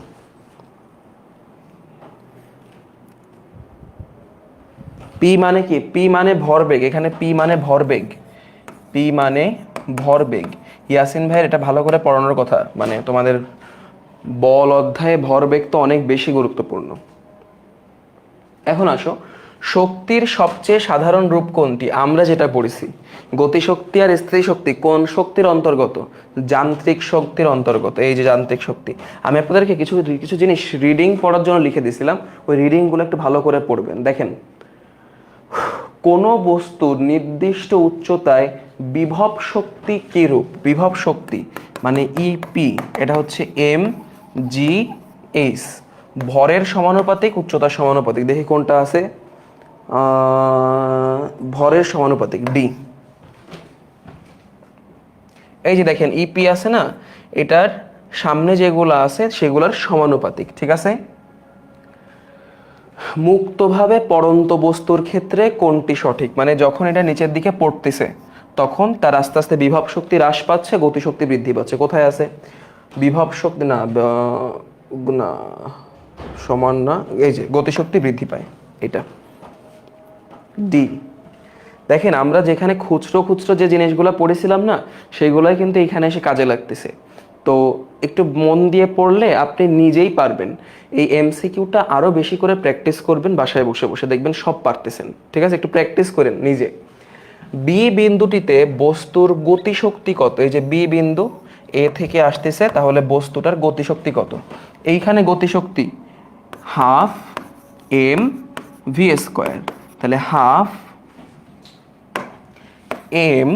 পি মানে কি? পি মানে ভরবেগ। এখানে পি মানে ভরবেগ, পি মানে ভরবেগ। ইয়াসিন ভাইয়ের এটা ভালো করে পড়ানোর কথা, মানে তোমাদের বল অধ্যায়ে ভরবেগ তো অনেক বেশি গুরুত্বপূর্ণ। এখন আসো, শক্তির সবচেয়ে সাধারণ রূপ কোনটি? আমরা যেটা পড়েছি, গতিশক্তি আর স্থিতি শক্তি কোন শক্তির অন্তর্গত? যান্ত্রিক শক্তির অন্তর্গত। এই যে যান্ত্রিক শক্তি, আমি আপনাদেরকে কিছু জিনিস রিডিং পড়ার জন্য লিখে দিয়েছিলাম, ওই রিডিংগুলো একটু ভালো করে পড়বেন। দেখেন, কোনো বস্তুর নির্দিষ্ট উচ্চতায় বিভব শক্তি কি রূপ? বিভব শক্তি মানে ইপি, এটা হচ্ছে এম জি এইচ। ভরের সমানুপাতিক, উচ্চতার সমানুপাতিক, দেখি কোনটা আছে, ভরের সমানুপাতিক ডি। এই যে দেখেন ইপি আছে না, এটার সামনে যেগুলো আছে সেগুলোর সমানুপাতিক, ঠিক আছে। মুক্তভাবে পড়ন্ত বস্তুর ক্ষেত্রে কোনটি সঠিক? মানে যখন এটা নিচের দিকে পড়তেছে তখন তার আস্তে আস্তে বিভব শক্তি হ্রাস পাচ্ছে, গতিশক্তি বৃদ্ধি পাচ্ছে। কোথায় আছে বিভব শক্তি? না না, সমান না, এই যে গতিশক্তি বৃদ্ধি পায়, এটা ডি। দেখেন আমরা যেখানে খুচরো যে জিনিসগুলো পড়েছিলাম না, সেইগুলোই কিন্তু এখানে এসে কাজে লাগতেছে। তো একটু মন দিয়ে পড়লে আপনি নিজেই পারবেন। এই এমসিকিউটা আরো বেশি করে প্র্যাকটিস করবেন, বাসায় বসে বসে দেখবেন সব পারতেছেন, ঠিক আছে। একটু প্র্যাকটিস করেন নিজে। বি বিন্দুটিতে বস্তুর গতিশক্তি কত? এই যে বি বিন্দু, এ থেকে আসতেছে, তাহলে বস্তুটার গতিশক্তি কত? এইখানে গতিশক্তি হাফ এম ভি স্কোয়ার, তাহলে হাফ এম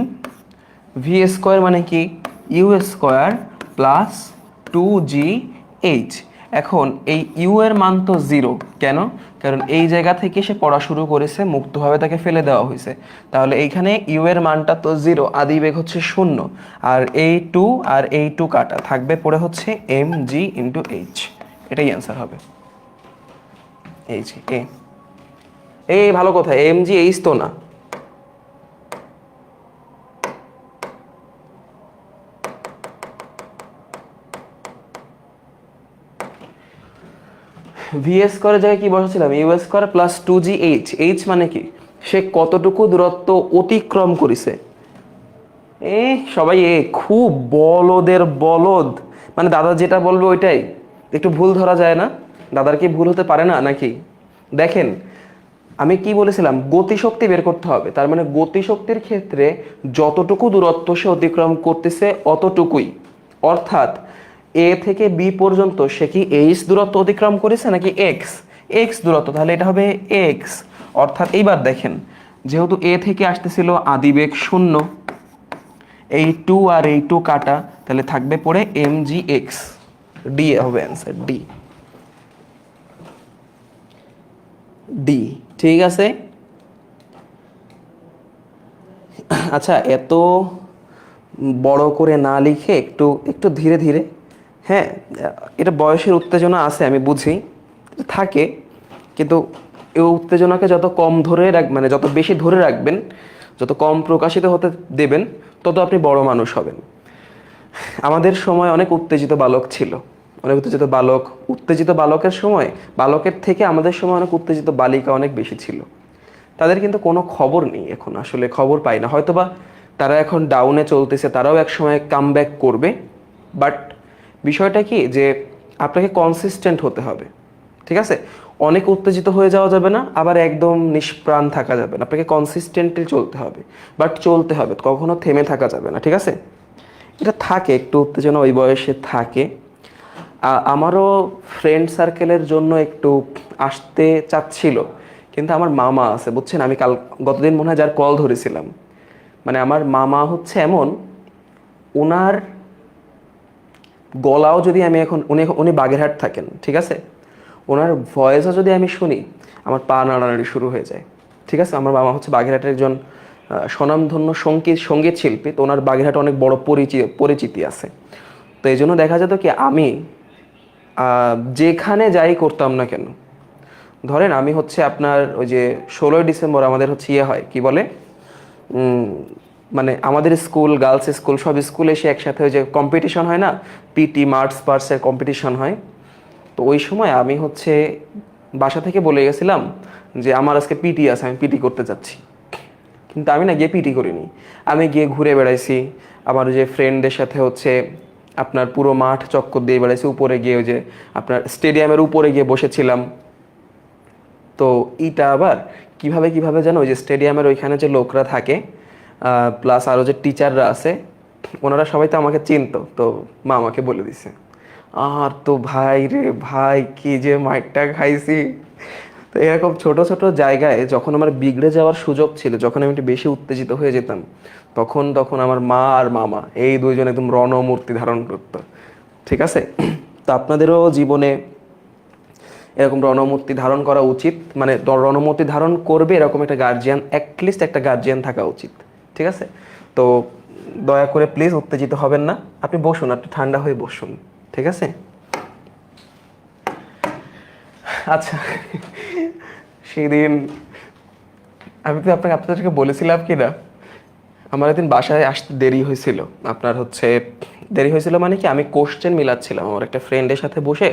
ভি স্কোয়ার মানে কি ইউ স্কোয়ার প্লাস 2gh। এখন এই ইউ এর মান তো 0, কেন? কারণ এই জায়গা থেকে সে পড়া শুরু করেছে, মুক্তভাবে তাকে ফেলে দেওয়া হয়েছে, তাহলে এইখানে ইউ এর মানটা তো 0, আদিবেগ হচ্ছে 0, আর এই 2 আর এই 2 কাটা থাকবে, পড়ে হচ্ছে এম জি ইন্টু এইচ। এটাই অ্যান্সার হবে। এইচ এ এই ভালো কথা, এম জি এইচ তো না। ভি স্কোয়ারের জায়গায় কি বসাচ্ছিলাম? U square plus 2gh। H মানে কি সে কতটুকু দূরত্ব অতিক্রম করেছে। সবাই খুব বলদের বলদ, মানে দাদা যেটা বলবে ওইটাই, একটু ভুল ধরা যায় না? দাদার কি ভুল হতে পারে না নাকি? দেখেন আমি কি বলেছিলাম, গতিশক্তি বের করতে হবে, তার মানে গতিশক্তির ক্ষেত্রে যতটুকু দূরত্ব সে অতিক্রম করতেছে অতটুকুই, অর্থাৎ এ থেকে বি পর্যন্ত সে কি এইচ দূরত্ব অতিক্রম করেছে নাকি এক্স? এক্স দূরত্ব, তাহলে এটা হবে এক্স। অর্থাৎ এইবার দেখেন, যেহেতু এ থেকে আসতেছিল আদিবেগ 0, এই 2 আর এই 2 কাটা, তাহলে থাকবে পড়ে এম জি এক্স। ডি হবে অ্যান্সার, ডি। ডি ঠিক আছে। আচ্ছা, এত বড় করে না লিখে একটু একটু ধীরে ধীরে, হ্যাঁ এটা বয়সের উত্তেজনা আছে আমি বুঝি, থাকে, কিন্তু এই উত্তেজনাকে যত কম ধরে মানে যত বেশি ধরে রাখবেন, যত কম প্রকাশিত হতে দেবেন, তত আপনি বড় মানুষ হবেন। আমাদের সময় অনেক উত্তেজিত বালক ছিল, অনেক উত্তেজিত বালক, উত্তেজিত বালকের সময়, বালকের থেকে আমাদের সময় অনেক উত্তেজিত বালিকা অনেক বেশি ছিল। তাদের কিন্তু কোনো খবর নেই এখন, আসলে খবর পাই না, হয়তোবা তারা এখন ডাউনে চলতেছে, তারাও এক সময় কামব্যাক করবে। বাট বিষয়টা কি যে আপনাকে কনসিস্টেন্ট হতে হবে, ঠিক আছে? অনেক উত্তেজিত হয়ে যাওয়া যাবে না, আবার একদম নিষ্প্রাণ থাকা যাবে না, আপনাকে কনসিস্টেন্টলি চলতে হবে, বাট চলতে হবে, কখনো থেমে থাকা যাবে না, ঠিক আছে? এটা থাকে, একটু উত্তেজনা ওই বয়সে থাকে। আমারও ফ্রেন্ড সার্কেলের জন্য একটু আসতে চাচ্ছিল, কিন্তু আমার মামা আছে বুঝছেন, আমি গতদিন মনে হয় যার কল ধরেছিলাম, মানে আমার মামা হচ্ছে এমন, ওনার গলাও যদি আমি এখন, উনি বাগেরহাট থাকেন, ঠিক আছে, ওনার ভয়েসও যদি আমি শুনি আমার পা নাড়ানাড়ি শুরু হয়ে যায়, ঠিক আছে? আমার মামা হচ্ছে বাগেরহাটের একজন স্বনামধন্য সঙ্গীত শিল্পী, তো ওনার বাগেরহাটে অনেক বড় পরিচিতি আছে। তো এই জন্য দেখা যেত কি, আমি যেখানে যাই করতাম না কেন, ধরেন আমি হচ্ছে আপনার ওই যে 16ই ডিসেম্বর আমাদের হচ্ছে ইয়ে হয়, কি বলে, মানে আমাদের স্কুল, গার্লস স্কুল, সব স্কুলে এসে একসাথে ওই যে কম্পিটিশন হয় না, পিটি মার্টস পার্টসের কম্পিটিশন হয়। তো ওই সময় আমি হচ্ছে বাসা থেকে বলে গেছিলাম যে আমার আজকে পিটি আছে, আমি পিটি করতে যাচ্ছি, কিন্তু আমি না গিয়ে পিটি করিনি, আমি গিয়ে ঘুরে বেড়াইছি, আমার যে ফ্রেন্ডদের সাথে হচ্ছে আপনার পুরো মাঠ চক্কর দিয়ে বেড়াইছি, উপরে গিয়ে ওই যে আপনার স্টেডিয়ামের উপরে গিয়ে বসেছিলাম। তো এইটা আবার কিভাবে কিভাবে জানো, ওই যে স্টেডিয়ামের ওইখানে যে লোকরা থাকে, প্লাস আরও যে টিচাররা আছে, ওনারা সবাই তো আমাকে চিনতো, তো মা আমাকে বলে দিছে। আর তো ভাই রে ভাই, কি যে মাইরটা খাইছি। তো এরকম ছোট ছোট জায়গায় যখন আমার বিগড়ে যাওয়ার সুযোগ ছিল, যখন আমি একটু বেশি উত্তেজিত হয়ে যেতাম, তখন তখন আমার মা আর মামা এই দুইজন একদম রণমূর্তি ধারণ করতো, ঠিক আছে? তো আপনাদেরও জীবনে এরকম রণমূর্তি ধারণ করা উচিত, মানে রণমূর্তি ধারণ করবে এরকম একটা গার্জিয়ান, অ্যাটলিস্ট একটা গার্জিয়ান থাকা উচিত, ঠিক আছে? তো দয়া করে প্লিজ উত্তেজিত হবেন না, আপনি বসুন, আপনি ঠান্ডা হয়ে বসুন, ঠিক আছে? আচ্ছা, সেদিন আমি তো আপনাদেরকে বলেছিলাম কি না, আমার একদিন বাসায় আসতে দেরি হয়েছিল, আপনার হচ্ছে দেরি হয়েছিল মানে কি, আমি কোশ্চেন মিলাচ্ছিলাম, আমার একটা ফ্রেন্ডের সাথে বসে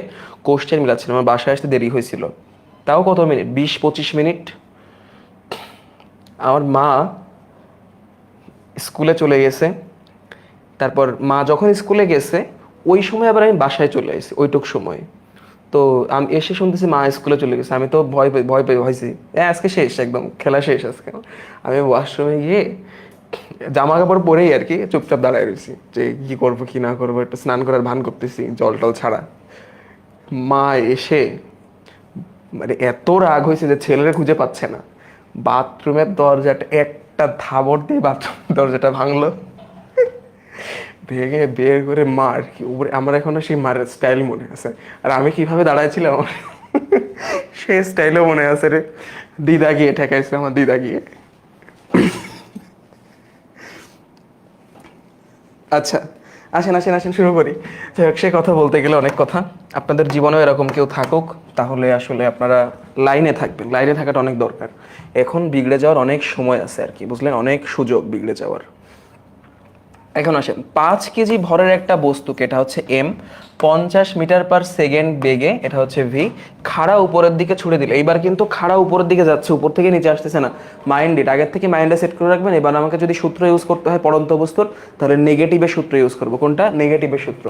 কোশ্চেন মিলাচ্ছিলাম, আমার বাসায় আসতে দেরি হয়েছিল, তাও কত মিনিট, 20-25 মিনিট। আমার মা স্কুলে চলে গেছে, তারপর মা যখন স্কুলে গেছে ওই সময় আবার আমি বাসায় চলে এসেছি ওইটুক সময়। তো আমি এসে শুনতেছি মা স্কুলে চলে গেছে, আমি তো ভয় পেয়ে হয়েছি, আজকে শেষ, একদম খেলা শেষ আজকে। আমি ওয়াশরুমে গিয়ে জামা কাপড় পরেই আর কি চুপচাপ দাঁড়ায় রয়েছি, যে কি করবো কি না করবো, একটু স্নান করার ভান করতেছি জল টল ছাড়া। মা এসে মানে এত রাগ হয়েছে যে ছেলেরে খুঁজে পাচ্ছে না, বাথরুমের দরজাটা একটা থাবড় দিয়ে বাথরুমের দরজাটা ভাঙলো, ভেঙে বের করে মার কি উপরে। আমার এখনো সেই মারের স্টাইল মনে আছে, আর আমি কিভাবে দাঁড়াইছিলাম আমার সেই স্টাইলও মনে আছে রে। দিদা গিয়ে ঠেকাইছে, আমার দিদা গিয়ে। আচ্ছা, আসেন আসেন আসেন শুরু করি। যাই হোক, সে কথা বলতে গেলে অনেক কথা। আপনাদের জীবনেও এরকম কেউ থাকুক, তাহলে আসলে আপনারা লাইনে থাকবেন। লাইনে থাকাটা অনেক দরকার। এখন বিগড়ে যাওয়ার অনেক সময় আছে আর কি, বুঝলেন, অনেক সুযোগ বিগড়ে যাওয়ার। এখন আসেন, 5 কেজি ভরের একটা বস্তুকে, এটা হচ্ছে এম, 50 মিটার/সেকেন্ড বেগে, এটা হচ্ছে ভি, খাড়া উপরের দিকে ছুড়ে দিলে, এইবার কিন্তু খাড়া উপরের দিকে যাচ্ছে, উপর থেকে নিচে আসতেছে না। মাইন্ড ইট, আগের থেকে মাইন্ডে সেট করে রাখবেন। এবার আমাকে যদি সূত্র ইউজ করতে হয় পড়ন্ত বস্তুর, তাহলে নেগেটিভের সূত্র ইউজ করবো। কোনটা? নেগেটিভের সূত্র।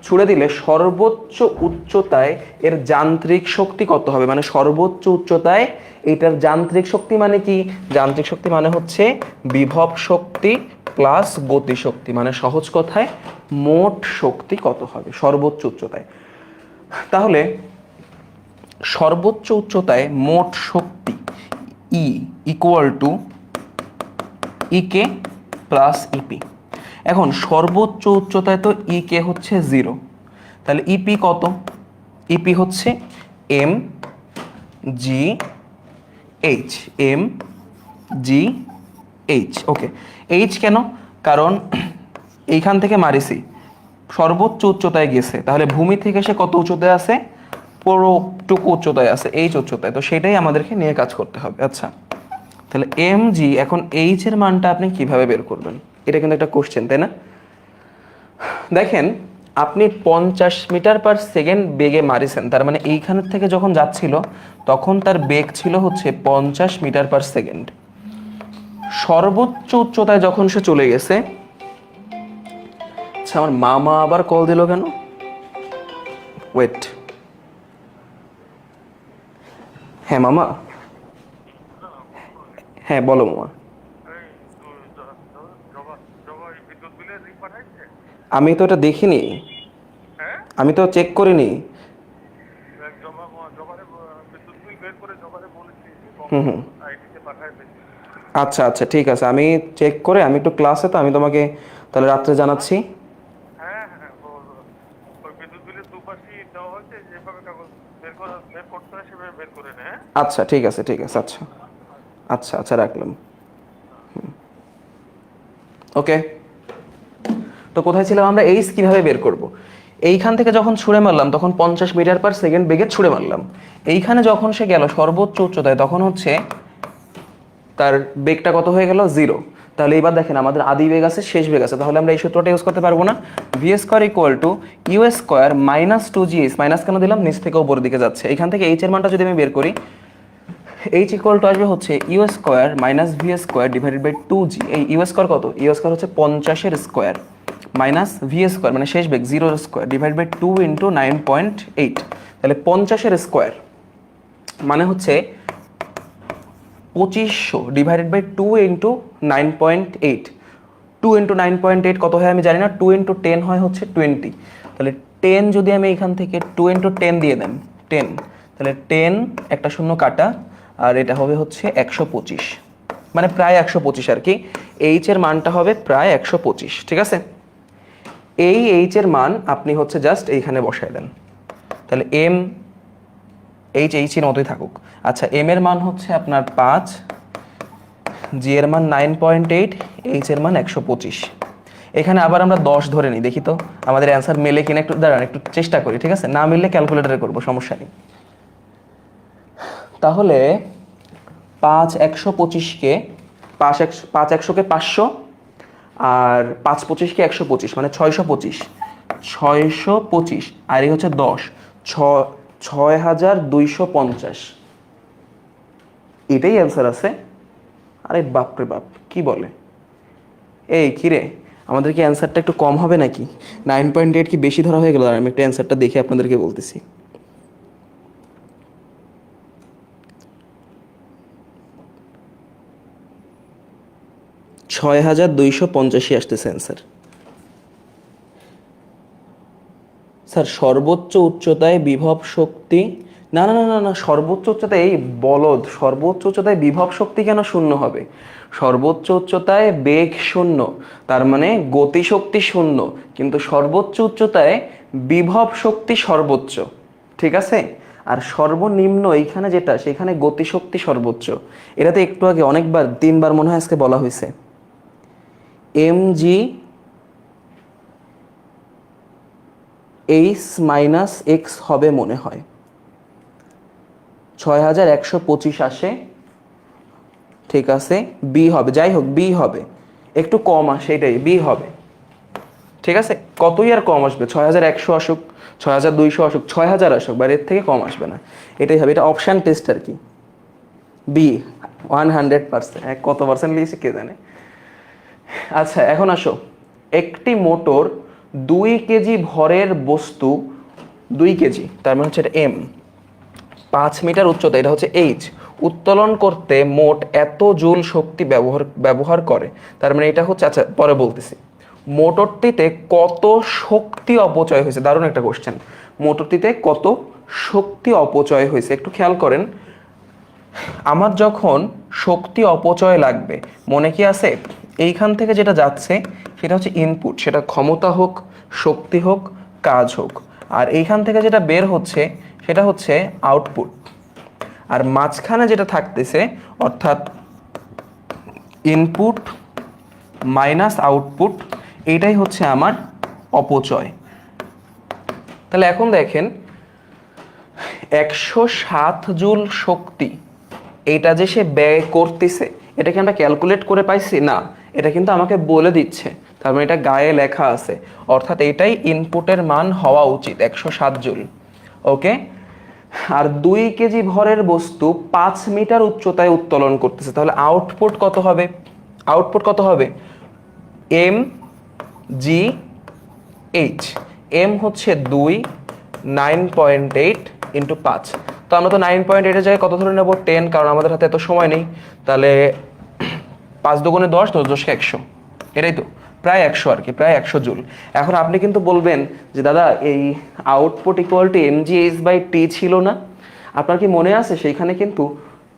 ছুড়ে দিলে সর্বোচ্চ উচ্চতায় এর যান্ত্রিক শক্তি কত হবে, মানে সর্বোচ্চ উচ্চতায় এটার যান্ত্রিক শক্তি মানে কি? যান্ত্রিক শক্তি মানে হচ্ছে বিভব শক্তি প্লাস গতি শক্তি, মানে সহজ কথায় মোট শক্তি কত হবে সর্বোচ্চ উচ্চতায়। তাহলে সর্বোচ্চ উচ্চতায় মোট শক্তি E equal to EK plus EP. এখন সর্বোচ্চ উচ্চতায় তো ইকে হচ্ছে 0, তাহলে ইপি কত? ইপি হচ্ছে M G H, M G H. Okay, H কেন? কারণ এইখান থেকে মারিছি, সর্বোচ্চ উচ্চতায় গেছে, তাহলে ভূমি থেকে সে কত উচ্চতায় আছে? পুরোটুকু উচ্চতায় আছে, এইচ উচ্চতায়। তো সেটাই আমাদেরকে নিয়ে কাজ করতে হবে। আচ্ছা, তাহলে এম জি, এখন এইচ এর মানটা আপনি কিভাবে বের করবেন? এটা কিন্তু একটা কোশ্চেন, তাই না? দেখেন, আপনি 50 মিটার/সেকেন্ড বেগে মারিছেন, তার মানে এইখান থেকে যখন যাচ্ছিল তখন তার বেগ ছিল হচ্ছে 50 মিটার/সেকেন্ড। সর্বোচ্চ উচ্চতায় যখন সে চলে গেছে, আচ্ছা আমার মামা আবার কল দিল কেন? ওয়েট। হ্যাঁ মামা, হ্যাঁ বলো মামা। আমি তো এটা দেখিনি, আমি তো চেক করিনি। হুম হুম, আচ্ছা আচ্ছা ঠিক আছে, আমি চেক করে, আমি একটু ক্লাসে, তো আমি তোমাকে তাহলে রাত্রে জানাচ্ছি। আচ্ছা ঠিক আছে ঠিক আছে, আচ্ছা আচ্ছা আচ্ছা রাখলাম। ওকে, তো কোথায় ছিলাম আমরা? এইচ কিভাবে বের করব? এইখান থেকে যখন ছুঁড়ে মারলাম তখন 50 মিটার/সেকেন্ড বেগে ছুঁড়ে মারলাম। এইখানে যখন সে গেল সর্বোচ্চ উচ্চতায়, তখন হচ্ছে তার বেগটা কত হয়ে গেল? 0। তাহলে এবার দেখেন, আমাদের আদি বেগ আছে, শেষ বেগ আছে, তাহলে আমরা এই সূত্রটা ইউজ করতে পারবো না? V square equal to U square minus 2gh, minus কেন দিলাম? নিচ থেকে উপরের দিকে যাচ্ছে। এখান থেকে এইচ এর মানটা যদি আমি বের করি, এইচ ইকুয়াল টু আসবে হচ্ছে U square minus V square divided by 2g। এই ইউ স্কোয়ার কত? ইউ স্কোয়ার হচ্ছে 50-এর স্কোয়ার মাইনাস ভি স্কোয়ার মানে শেষ বেগ 0-এর স্কোয়ার ডিভাইড বাই 2 ইন্টু 9.8। তাহলে 50-এর স্কোয়ার মানে হচ্ছে 2500 ডিভাইডেড বাই 2 ইন্টু 9.8। 2 ইন্টু 9.8 কত হয় আমি জানি না, 2 ইন্টু 10 হয় হচ্ছে 20। তাহলে 10 যদি আমি এখান থেকে 2 ইন্টু 10 দিয়ে দেন 10, তাহলে 10 একটা শূন্য কাটা, আর এটা হবে হচ্ছে 125, মানে প্রায় 125 আর কি। এইচ এর মানটা হবে প্রায় 125, ঠিক আছে? এই এইচ এর মান আপনি হচ্ছে জাস্ট এইখানে বসায় দেন, তাহলে এম এইচ এইচ এর মতোই থাকুক। আচ্ছা, এম এর মান হচ্ছে আপনার 5, জি এর মান 9.8, এইচ এর মান 125। এখানে আবার আমরা 10 ধরে নিই, দেখি তো আমাদের অ্যান্সার মেলে কিনা। একটু দাঁড়ান, একটু চেষ্টা করি, ঠিক আছে? না মিললে ক্যালকুলেটরে করবো, সমস্যা নেই। তাহলে 5 125কে 5 100কে 500, আর 5 25কে 125, মানে 625, 625, আর এই হচ্ছে 10, 6250। এটাই অ্যান্সার আছে। আরে বাপরে বাপ, কি বলে? এই কিরে, আমাদের কি অ্যান্সারটা একটু কম হবে নাকি? 9.8 কি বেশি ধরা হয়ে গেল? আর আমি একটা অ্যান্সারটা দেখে আপনাদেরকে বলতেছি। 6285 আসতেছে অ্যান্সার। স্যার সর্বোচ্চ উচ্চতায় বিভব শক্তি, না না না না না, সর্বোচ্চ উচ্চতায়, এই বলদ, সর্বোচ্চ উচ্চতায় বিভব শক্তি কেন শূন্য হবে? সর্বোচ্চ উচ্চতায় বেগ শূন্য, তার মানে গতিশক্তি শূন্য, কিন্তু সর্বোচ্চ উচ্চতায় বিভব শক্তি সর্বোচ্চ, ঠিক আছে? আর সর্বনিম্ন এইখানে যেটা, সেখানে গতিশক্তি সর্বোচ্চ। এটাতে একটু আগে অনেকবার, 3বার মনে হয় আজকে বলা হয়েছে। mg এইচ মাইনাস এক্স হবে মনে হয়, 6125 আসে, ঠিক আছে, বি হবে, যাই হোক বি হবে, একটু কম আসে, এটাই বি হবে, ঠিক আছে? কতই আর কম আসবে, 6100 আসুক, 6200 আসুক, 6000 আসুক, বা এর থেকে কম আসবে না, এটাই হবে। এটা অপশান টেস্ট আর কি, বি 100%। কত পার্সেন্ট লিখেছি কে জানে। আচ্ছা এখন আসো, একটি মোটর 2 কেজি ভরের বস্তু, 2 কেজি, তার মানে হচ্ছে এটা এম, 5 মিটার উচ্চতা, এটা হচ্ছে এইচ, উত্তোলন করতে মোট এত জুল শক্তি ব্যবহার করে, তার মানে এটা হচ্ছে, আচ্ছা পরে বলতেছি। মোটরটিতে কত শক্তি অপচয় হয়েছে, দারুণ একটা কোশ্চেন। মোটরটিতে কত শক্তি অপচয় হয়েছে, একটু খেয়াল করেন। আমার যখন শক্তি অপচয় লাগবে, মনে কি আছে, এইখান থেকে যেটা যাচ্ছে সেটা হচ্ছে ইনপুট, সেটা ক্ষমতা হোক, শক্তি হোক, কাজ হোক, আর এইখান থেকে যেটা বের হচ্ছে সেটা হচ্ছে আউটপুট, আর মাঝখানে যেটা থাকতেছে অর্থাৎ ইনপুট মাইনাস আউটপুট, এইটাই হচ্ছে আমার অপচয়। তাহলে এখন দেখেন 107 জুল শক্তি, এইটা যে সে ব্যয় করতেছে, এটা কি আমরা ক্যালকুলেট করে পাইছি? না, এটা কিন্তু আমাকে বলে দিচ্ছে, তার মানে এটা গায়ে লেখা আছে, অর্থাৎ এইটাই ইনপুটের মান হওয়া উচিত, 107 জুল। ওকে, আর 2 কেজি ভরের বস্তু 5 মিটার উচ্চতায় উত্তোলন করতেছে, তাহলে আউটপুট কত হবে? আউটপুট কত হবে? এম জি এইচ, এম হচ্ছে 2, 9.8 ইন্টু 5, তো আমরা তো 9.8 এর জায়গায় কত ধরে নেব? 10, কারণ আমাদের হাতে এত সময় নেই। তাহলে 5 দুগুণে 10, 10 10 100, এটাই তো প্রায় 100 আর কি, প্রায় 100 জুল। এখন আপনি কিন্তু বলবেন যে দাদা এই output equal to mgh by T ছিল না? আপনার কি মনে আছে সেইখানে কিন্তু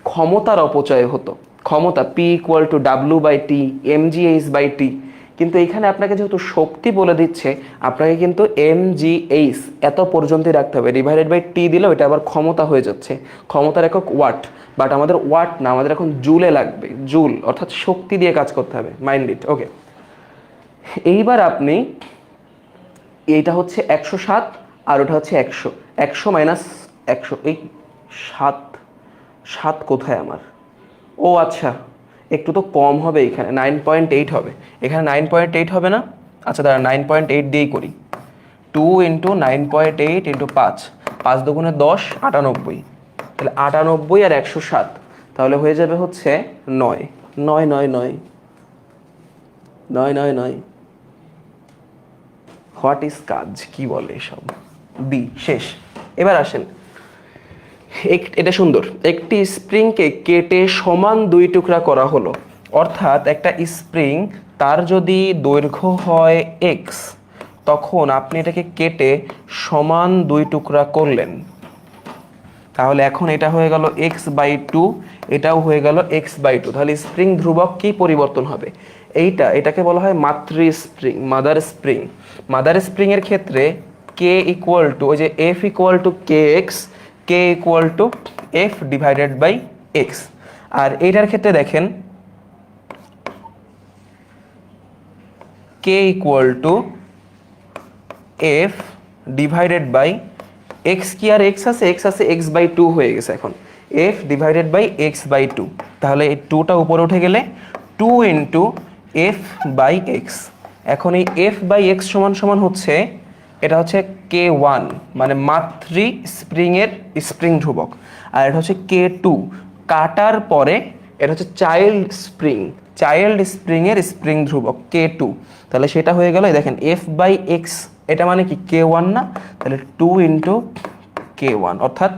ক্ষমতার অপচয় হতো, ক্ষমতা p equal to W by T, mgh by T, কিন্তু এইখানে আপনাকে যেহেতু শক্তি বলে দিচ্ছে, আপনাকে কিন্তু mgh এত পর্যন্তই রাখতে হবে, ডিভাইডেড বাই টি দিলেও এটা আবার ক্ষমতা হয়ে যাচ্ছে, ক্ষমতার একক ওয়াট, বাট আমাদের ওয়াট না, আমাদের এখন জুলে লাগবে, জুল, অর্থাৎ শক্তি দিয়ে কাজ করতে হবে, মাইন্ড ইট। ওকে, এইবার আপনি, এইটা হচ্ছে 107 আর ওটা হচ্ছে 100, 100 মাইনাস 100, এই 7, 7 কোথায় আমার? ও আচ্ছা, একটু তো কম হবে, এখানে 9.8 হবে, এখানে 9.8 হবে না? আচ্ছা দাঁড়া, 9.8 দিয়েই করি, 2 ইন্টু 9.8 ইন্টু 5, 5 দুগুণে 10, 98, তাহলে 98 আর 107, তাহলে হয়ে যাবে হচ্ছে 9, 9 9 9 9 9 9। হোয়াট ইজ কাজ, কি বলে এসব, বি শেষ। এবার আসেন, এটা সুন্দর, একটি স্প্রিংকে কেটে সমান 2 টুকরা করা হলো, অর্থাৎ একটা স্প্রিং তার যদি দৈর্ঘ্য হয় এক্স, তখন আপনি এটাকে কেটে সমান 2 টুকরা করলেন, তাহলে এখন এটা হয়ে গেল x/2, এটাও হয়ে গেল x/2, তাহলে স্প্রিং ধ্রুবক কি পরিবর্তন হবে? এটাকে বলা হয় মাতৃ spring, mother spring. Mother spring এর ক্ষেত্রে k ইকুয়াল টু, ওই যে f equal to kx, k equal to f divided by x, আর এইটার ক্ষেত্রে দেখেন k equal to f divided by x, কি আর x আছে, x আছে, x/2 হয়ে গেছে এখন, f ডিভাইডেড বাই x/2, তাহলে এই 2টা উপরে উঠে গেলে 2 ইন্টু f বাই এক্স। এখন এই f বাই এক্স সমান সমান হচ্ছে, এটা হচ্ছে k1, মানে মাতৃ স্প্রিং এর স্প্রিং ধ্রুবক, আর এটা হচ্ছে k2, কাটার পরে এটা হচ্ছে চাইল্ড স্প্রিং এর স্প্রিং ধ্রুবক k2, তাহলে সেটা হয়ে গেল, দেখেন f বাই এক্স, এটা মানে কি k1 না, তাহলে 2 ইন্টু k1, অর্থাৎ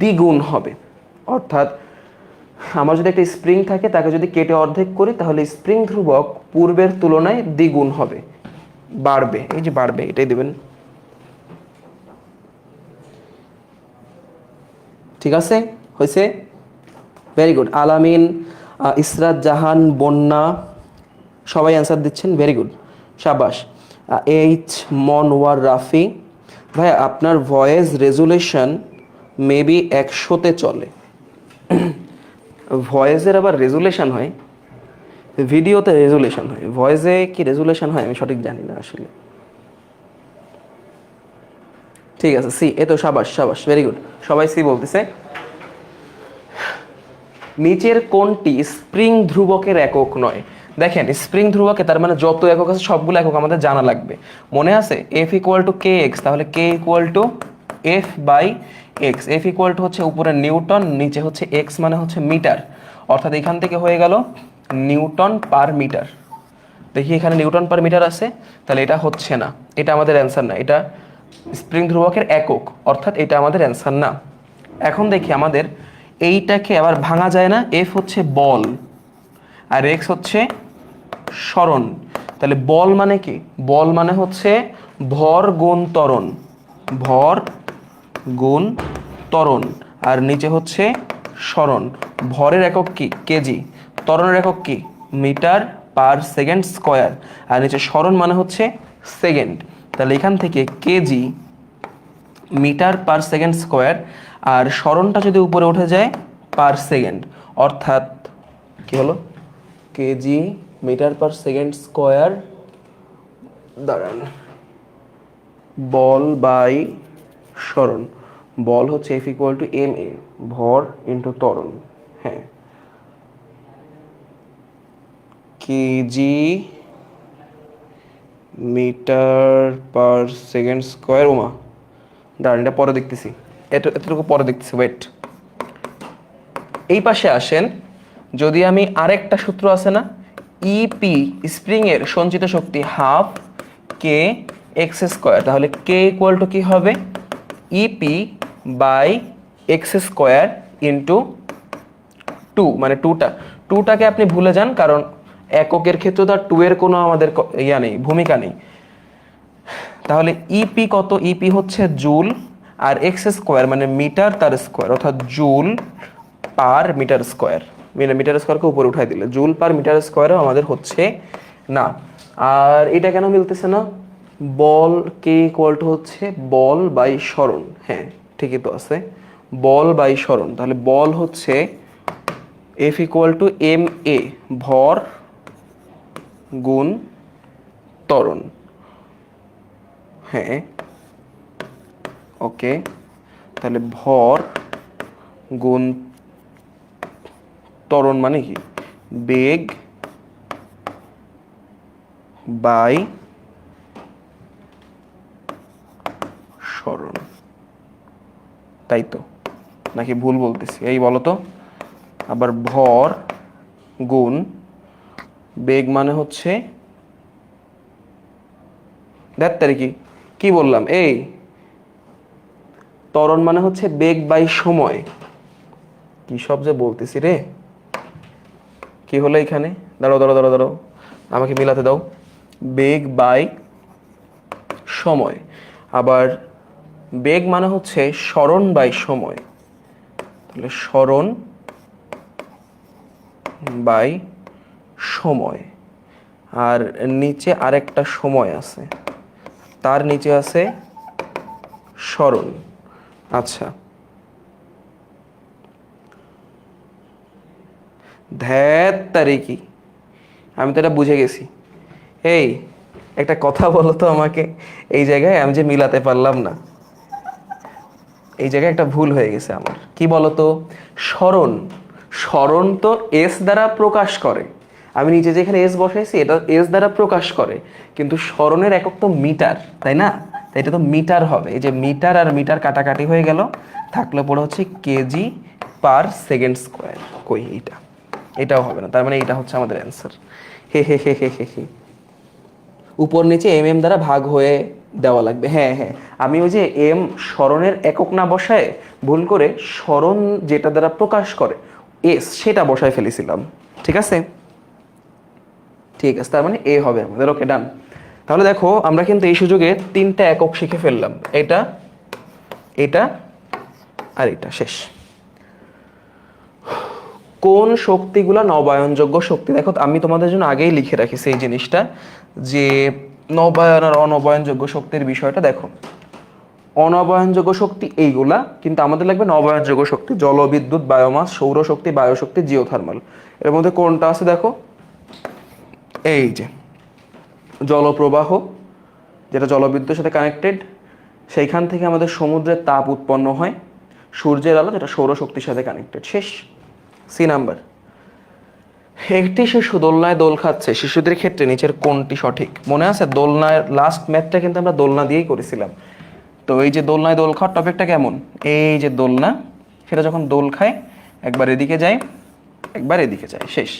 দ্বিগুণ হবে। অর্থাৎ আমার যদি একটা স্প্রিং থাকে, তাকে যদি কেটে অর্ধেক করি, তাহলে স্প্রিং ধ্রুবক পূর্বের তুলনায় দ্বিগুণ হবে, বাড়বে, এই যে বাড়বে এটাই দেবেন। ঠিক আছে, হয়েছে, ভেরি গুড। আলামিন, ইসরাত জাহান, বন্যা সবাই অ্যান্সার দিচ্ছেন, ভেরি গুড, শাবাশ। এইচ মনওয়ার রাফি, ভাই আপনার ভয়েস রেজুলেশন মেবি 100-তে চলে। ভয়েসের আবার রেজুলেশন হয়, ভিডিওতে রেজুলেশন হয়, ভয়েসে কি রেজুলেশন হয় আমি সঠিক জানি না আসলে। ঠিক আছে, সি, এ তো শাবাশ শাবাশ, ভেরি গুড, সবাই সি বলতেছে। নিচের কোনটি স্প্রিং ধ্রুবকের একক নয়? দেখেন স্প্রিং ধ্রুবকে তার মানে যত একক আছে সবগুলো একক আমাদের জানা লাগবে। মনে আছে F equal to K X, তাহলে K equal to F by X. F equal to হচ্ছে উপরে নিউটন, নিচে হচ্ছে এক্স মানে হচ্ছে মিটার, অর্থাৎ এখান থেকে হয়ে গেল নিউটন পার মিটার। দেখি এখানে নিউটন পার মিটার আছে, তাহলে এটা হচ্ছে না, এটা আমাদের অ্যান্সার না, এটা স্প্রিং ধ্রুবকের একক, অর্থাৎ এটা আমাদের অ্যান্সার না। এখন দেখি আমাদের এইটাকে আবার ভাঙা যায় না, এফ হচ্ছে বল আর এক্স হচ্ছে সরণ, তাহলে বল মানে কি? বল মানে হচ্ছে ভর গুণ ত্বরণ, ভর গুণ ত্বরণ, আর নিচে হচ্ছে সরণ। ভরের একক কি? কেজি। ত্বরণের একক কি? মিটার পার সেকেন্ড স্কয়ার, আর নিচে সরণ মানে হচ্ছে সেকেন্ড। তাহলে এখান থেকে kg metre per second square, আর সরণটা যদি উপরে উঠে যায় পার সেকেন্ড, অর্থাৎ কি হলো kg metre per second square, দাঁড়ান, বল বাই সরণ। বল হচ্ছে F equal to M A, ভর ইন্টু ত্বরণ। হ্যাঁ, kg metre per second square. ওমা দাঁড়ান, এটা পরে দেখতেছি, এতটুকু পরে দেখতেছি, ওয়েট। এই পাশে আসেন, যদি আমি আরেকটা সূত্র আছে না, ইপি স্প্রিং এর সঞ্চিত শক্তি হাফ কে এক্স স্কয়ার, তাহলে কে ইকুয়াল টু কি হবে? E P by X square into 2, মানে টুটাকে আপনি ভুলে যান, কারণ এককের ক্ষেত্রে তো আর 2 এর কোনো আমাদের ইয়া নেই, ভূমিকা নেই। তাহলে ইপি কত? ইপি হচ্ছে জুল, আর এক্স স্কয়ার মানে মিটার তার স্কয়ার, অর্থাৎ joule per metre square. Metre স্কয়ারকে উপরে উঠাই দিলে জুল পার মিটার স্কয়ারও আমাদের হচ্ছে না। আর এটা কেন মিলতেছে না? বল কে ইকুয়াল টু হচ্ছে বল বাই সরণ। হ্যাঁ ঠিকই তো আছে, বল বাই সরণ। তাহলে বল হচ্ছে F equal to M A, ভর গুণ ত্বরণ। হ্যাঁ ওকে, তাহলে ভর গুণ ত্বরণ মানে কি? বেগ বাই সরণ, তাই তো নাকি ভুল বলতেছি? এই বলো তো। আবার ভর গুণ বেগ মানে হচ্ছে, দেখ তারিখি কি বললাম, এই ত্বরণ মানে হচ্ছে বেগ বাই সময়। কি সব যে বলতেছি রে, কি হলো এখানে? দাঁড়াও দাঁড়াও দাঁড়াও দাঁড়াও, আমাকে মিলাতে দাও। বেগ বাই সময়, আবার বেগ মানে হচ্ছে সরণ বাই সময়, তাহলে সরণ বাই সময়। আর নিচে আরেকটা সময় আছে, তার নিচে আছে সরণ। আচ্ছা, ধ্যাত তারিকি, আমি তো এটা বুঝে গেছি। এই একটা কথা বলো তো আমাকে, এই জায়গায় আমি যে মিলাতে পারলাম না, এই জায়গায় একটা ভুল হয়ে গেছে আমার। কি বলো তো? সরণ, সরণ তো এস দ্বারা প্রকাশ করে, আমি নিচে যেখানে এস বসাইছি এটা এস দ্বারা প্রকাশ করে, কিন্তু সরণের একক তো মিটার, তাই না? তাই এটা তো মিটার হবে। এই যে মিটার আর মিটার কাটাকাটি হয়ে গেল, থাকলে পড়ে হচ্ছে কেজি পার সেকেন্ড স্কোয়ার। কই এইটা, এটাও হবে না, তার মানে এটা হচ্ছে আমাদের অ্যান্সার। হে হে হে হে হে হে, উপর নিচে এম এম দ্বারা ভাগ হয়ে দেওয়া লাগবে। হ্যাঁ হ্যাঁ, আমি ওই যে এম সরণের একক না বসায় ভুল করে সরণ যেটা দ্বারা প্রকাশ করে এস সেটা বসায় ফেলেছিলাম। ঠিক আছে, ঠিক আছে, তার মানে এ হবে আমাদের। ওকে, ডান। তাহলে দেখো আমরা কিন্তু এই সুযোগে 3টা একক শিখে ফেললাম, এটা, এটা আর এটা। শেষ। কোন শক্তিগুলা নবায়নযোগ্য শক্তি? দেখো আমি তোমাদের জন্য আগেই লিখে রাখিছি এই জিনিসটা, যে নবায়ন আর অনবায়নযোগ্য শক্তির বিষয়টা। দেখো অনবায়নযোগ্য শক্তি এইগুলা, কিন্তু আমাদের লাগবে নবায়নযোগ্য শক্তি, জলবিদ্যুৎ, বায়োমাস, সৌরশক্তি, বায়ুশক্তি, জিওথার্মাল। এর মধ্যে কোনটা আছে দেখো, এই যে জলপ্রবাহ, যেটা জলবিদ্যুতের সাথে কানেক্টেড, সেইখান থেকে আমাদের সমুদ্রের তাপ উৎপন্ন হয়, সূর্যের আলো, যেটা সৌরশক্তির সাথে কানেক্টেড। শেষ। C number. একটি শিশু দোলনায় দোল খাচ্ছে, শিশুদের ক্ষেত্রে নিচের কোনটি সঠিক? মনে আছে দোলনায় লাস্ট ম্যাথটা কিন্তু আমরা দোলনা দিয়েই করেছিলাম। তো এই যে দোলনায় দোল খাওয়ার টপিকটা কেমন, এই যে দোলনা, সেটা যখন দোল খায় একবার এদিকে যায় একবার এদিকে যায়। শেষ।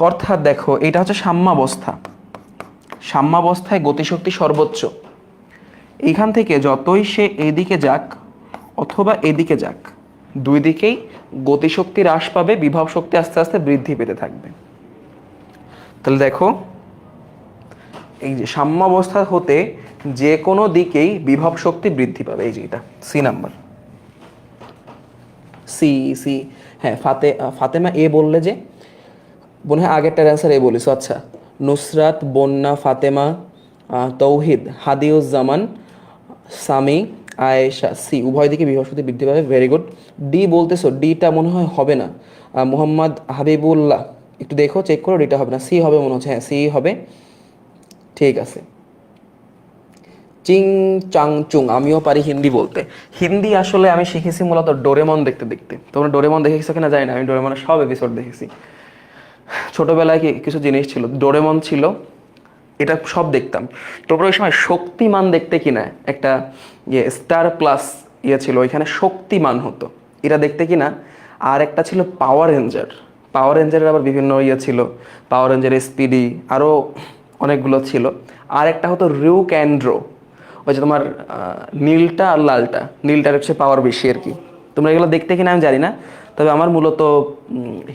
অর্থাৎ দেখো এটা হচ্ছে সাম্যাবস্থা, সাম্যাবস্থায় গতিশক্তি সর্বোচ্চ। এইখান থেকে যতই সে এদিকে যাক অথবা এদিকে যাক, দুই দিকেই গতিশক্তি হ্রাস পাবে, বিভব শক্তি আস্তে আস্তে বৃদ্ধি পেতে থাকবে। তাহলে দেখো এই যে সাম্যাবস্থা হতে যে কোনো দিকেই বিভব শক্তি বৃদ্ধি পাবে, এই যে এটা সি নাম্বার। সি সি হ্যাঁ, ফাতেমা এ বললে যে, মনে হয় আগেরটার অ্যান্সার এ বলিস। আচ্ছা, নুসরাত, বন্যা, ফাতেমা, তৌহিদ, হাদিউজ্জামান, সামি, আয়েশা, সি উভয় দিকে বিভব শক্তি বৃদ্ধি পাবে। Very good. ডি বলতেছো, ডিটা মনে হয় হবে না। মোহাম্মদ হাবিবুল্লাহ, একটু দেখো চেক করো, ডিটা হবে না, সি হবে মনে হচ্ছে। হ্যাঁ, সি হবে। ঠিক আছে। চিং চাং চুং, আমিও পারি হিন্দি বলতে। হিন্দি আসলে আমি শিখেছি মূলত ডোরেমন দেখতে দেখতে। তোমরা ডোরেমন দেখেছো কিনা জানি না, আমি ডোরেমনের সব এপিসোড দেখেছি। ছোটবেলায় কি কিছু জিনিস ছিল, ডোরেমন ছিল, এটা সব দেখতাম। তারপরে ওই সময় শক্তিমান দেখতে কিনা একটা স্টার প্লাস ছিল, ওইখানে শক্তিমান হতো, এটা দেখতে কিনা। আর একটা ছিল পাওয়ার রেঞ্জার, পাওয়ার রেঞ্জারের আবার বিভিন্ন ছিল, পাওয়ার রেঞ্জার স্পিডি, আরও অনেকগুলো ছিল। আর একটা হতো রিউ ক্যান্ড্রো, ওই যে তোমার নীলটা আর লালটা, নীলটার হচ্ছে পাওয়ার বেশি আর কি। তোমরা এগুলো দেখতে কিনা আমি জানি না, তবে আমার মূলত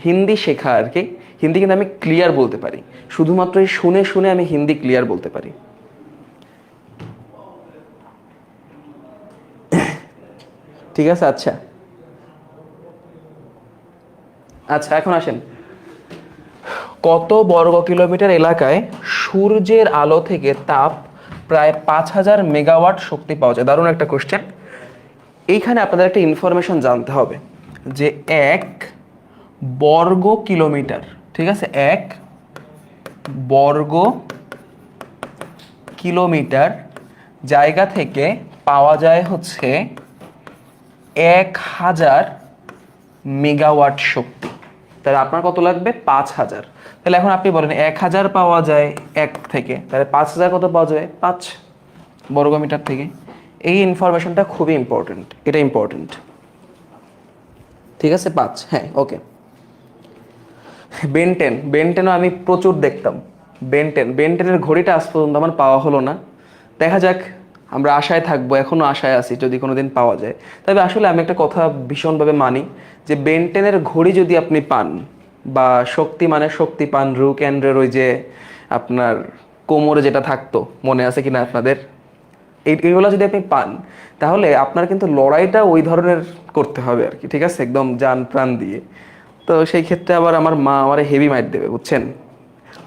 হিন্দি শেখা আর কি। হিন্দি কিন্তু আমি ক্লিয়ার বলতে পারি, শুধুমাত্র এই শুনে শুনে আমি হিন্দি ক্লিয়ার বলতে পারি। ঠিক আছে। আচ্ছা আচ্ছা, এখন আসেন, কত বর্গ কিলোমিটার এলাকায় সূর্যের আলো থেকে তাপ প্রায় 5000 মেগাওয়াট শক্তি পাওয়া যায়? দারুণ একটা কোশ্চেন। এইখানে আপনাদের একটা ইনফরমেশন জানতে হবে যে 1 বর্গ কিলোমিটার, ঠিক আছে, 1 বর্গ কিলোমিটার জায়গা থেকে পাওয়া যায় হচ্ছে 1000 মেগাওয়াট শক্তি। তাহলে আপনার কত লাগবে? 5000। তাহলে এখন আপনি বলেন 1000 পাওয়া যায় 1 থেকে, তাহলে 5000 কত পাওয়া যায়? 5 বর্গমিটার থেকে। এই ইনফরমেশনটা খুবই ইম্পর্টেন্ট, এটা ইম্পর্টেন্ট। ঠিক আছে, 5। হ্যাঁ, ওকে। বেনটেনও আমি প্রচুর দেখতাম। বেনটেনের ঘড়িটা আজ পর্যন্ত আমার পাওয়া হলো না। দেখা যাক, আমরা আশায় থাকবো, এখনো আশায় আছি যদি কোনোদিন পাওয়া যায়। তবে আসলে আমি একটা কথা ভীষণভাবে মানি, যে বেনটেনের ঘড়ি যদি আপনি পান, বা শক্তি পান, রুক অ্যান্ডের ওই যে আপনার কোমরে যেটা থাকতো, মনে আছে কিনা আপনাদের, এইগুলো যদি আপনি পান, তাহলে আপনার কিন্তু লড়াইটা ওই ধরনের করতে হবে আর কি। ঠিক আছে, একদম জান প্রাণ দিয়ে। তো সেই ক্ষেত্রে আবার আমার মা আমার হেভি মাইট দেবে, বুঝছেন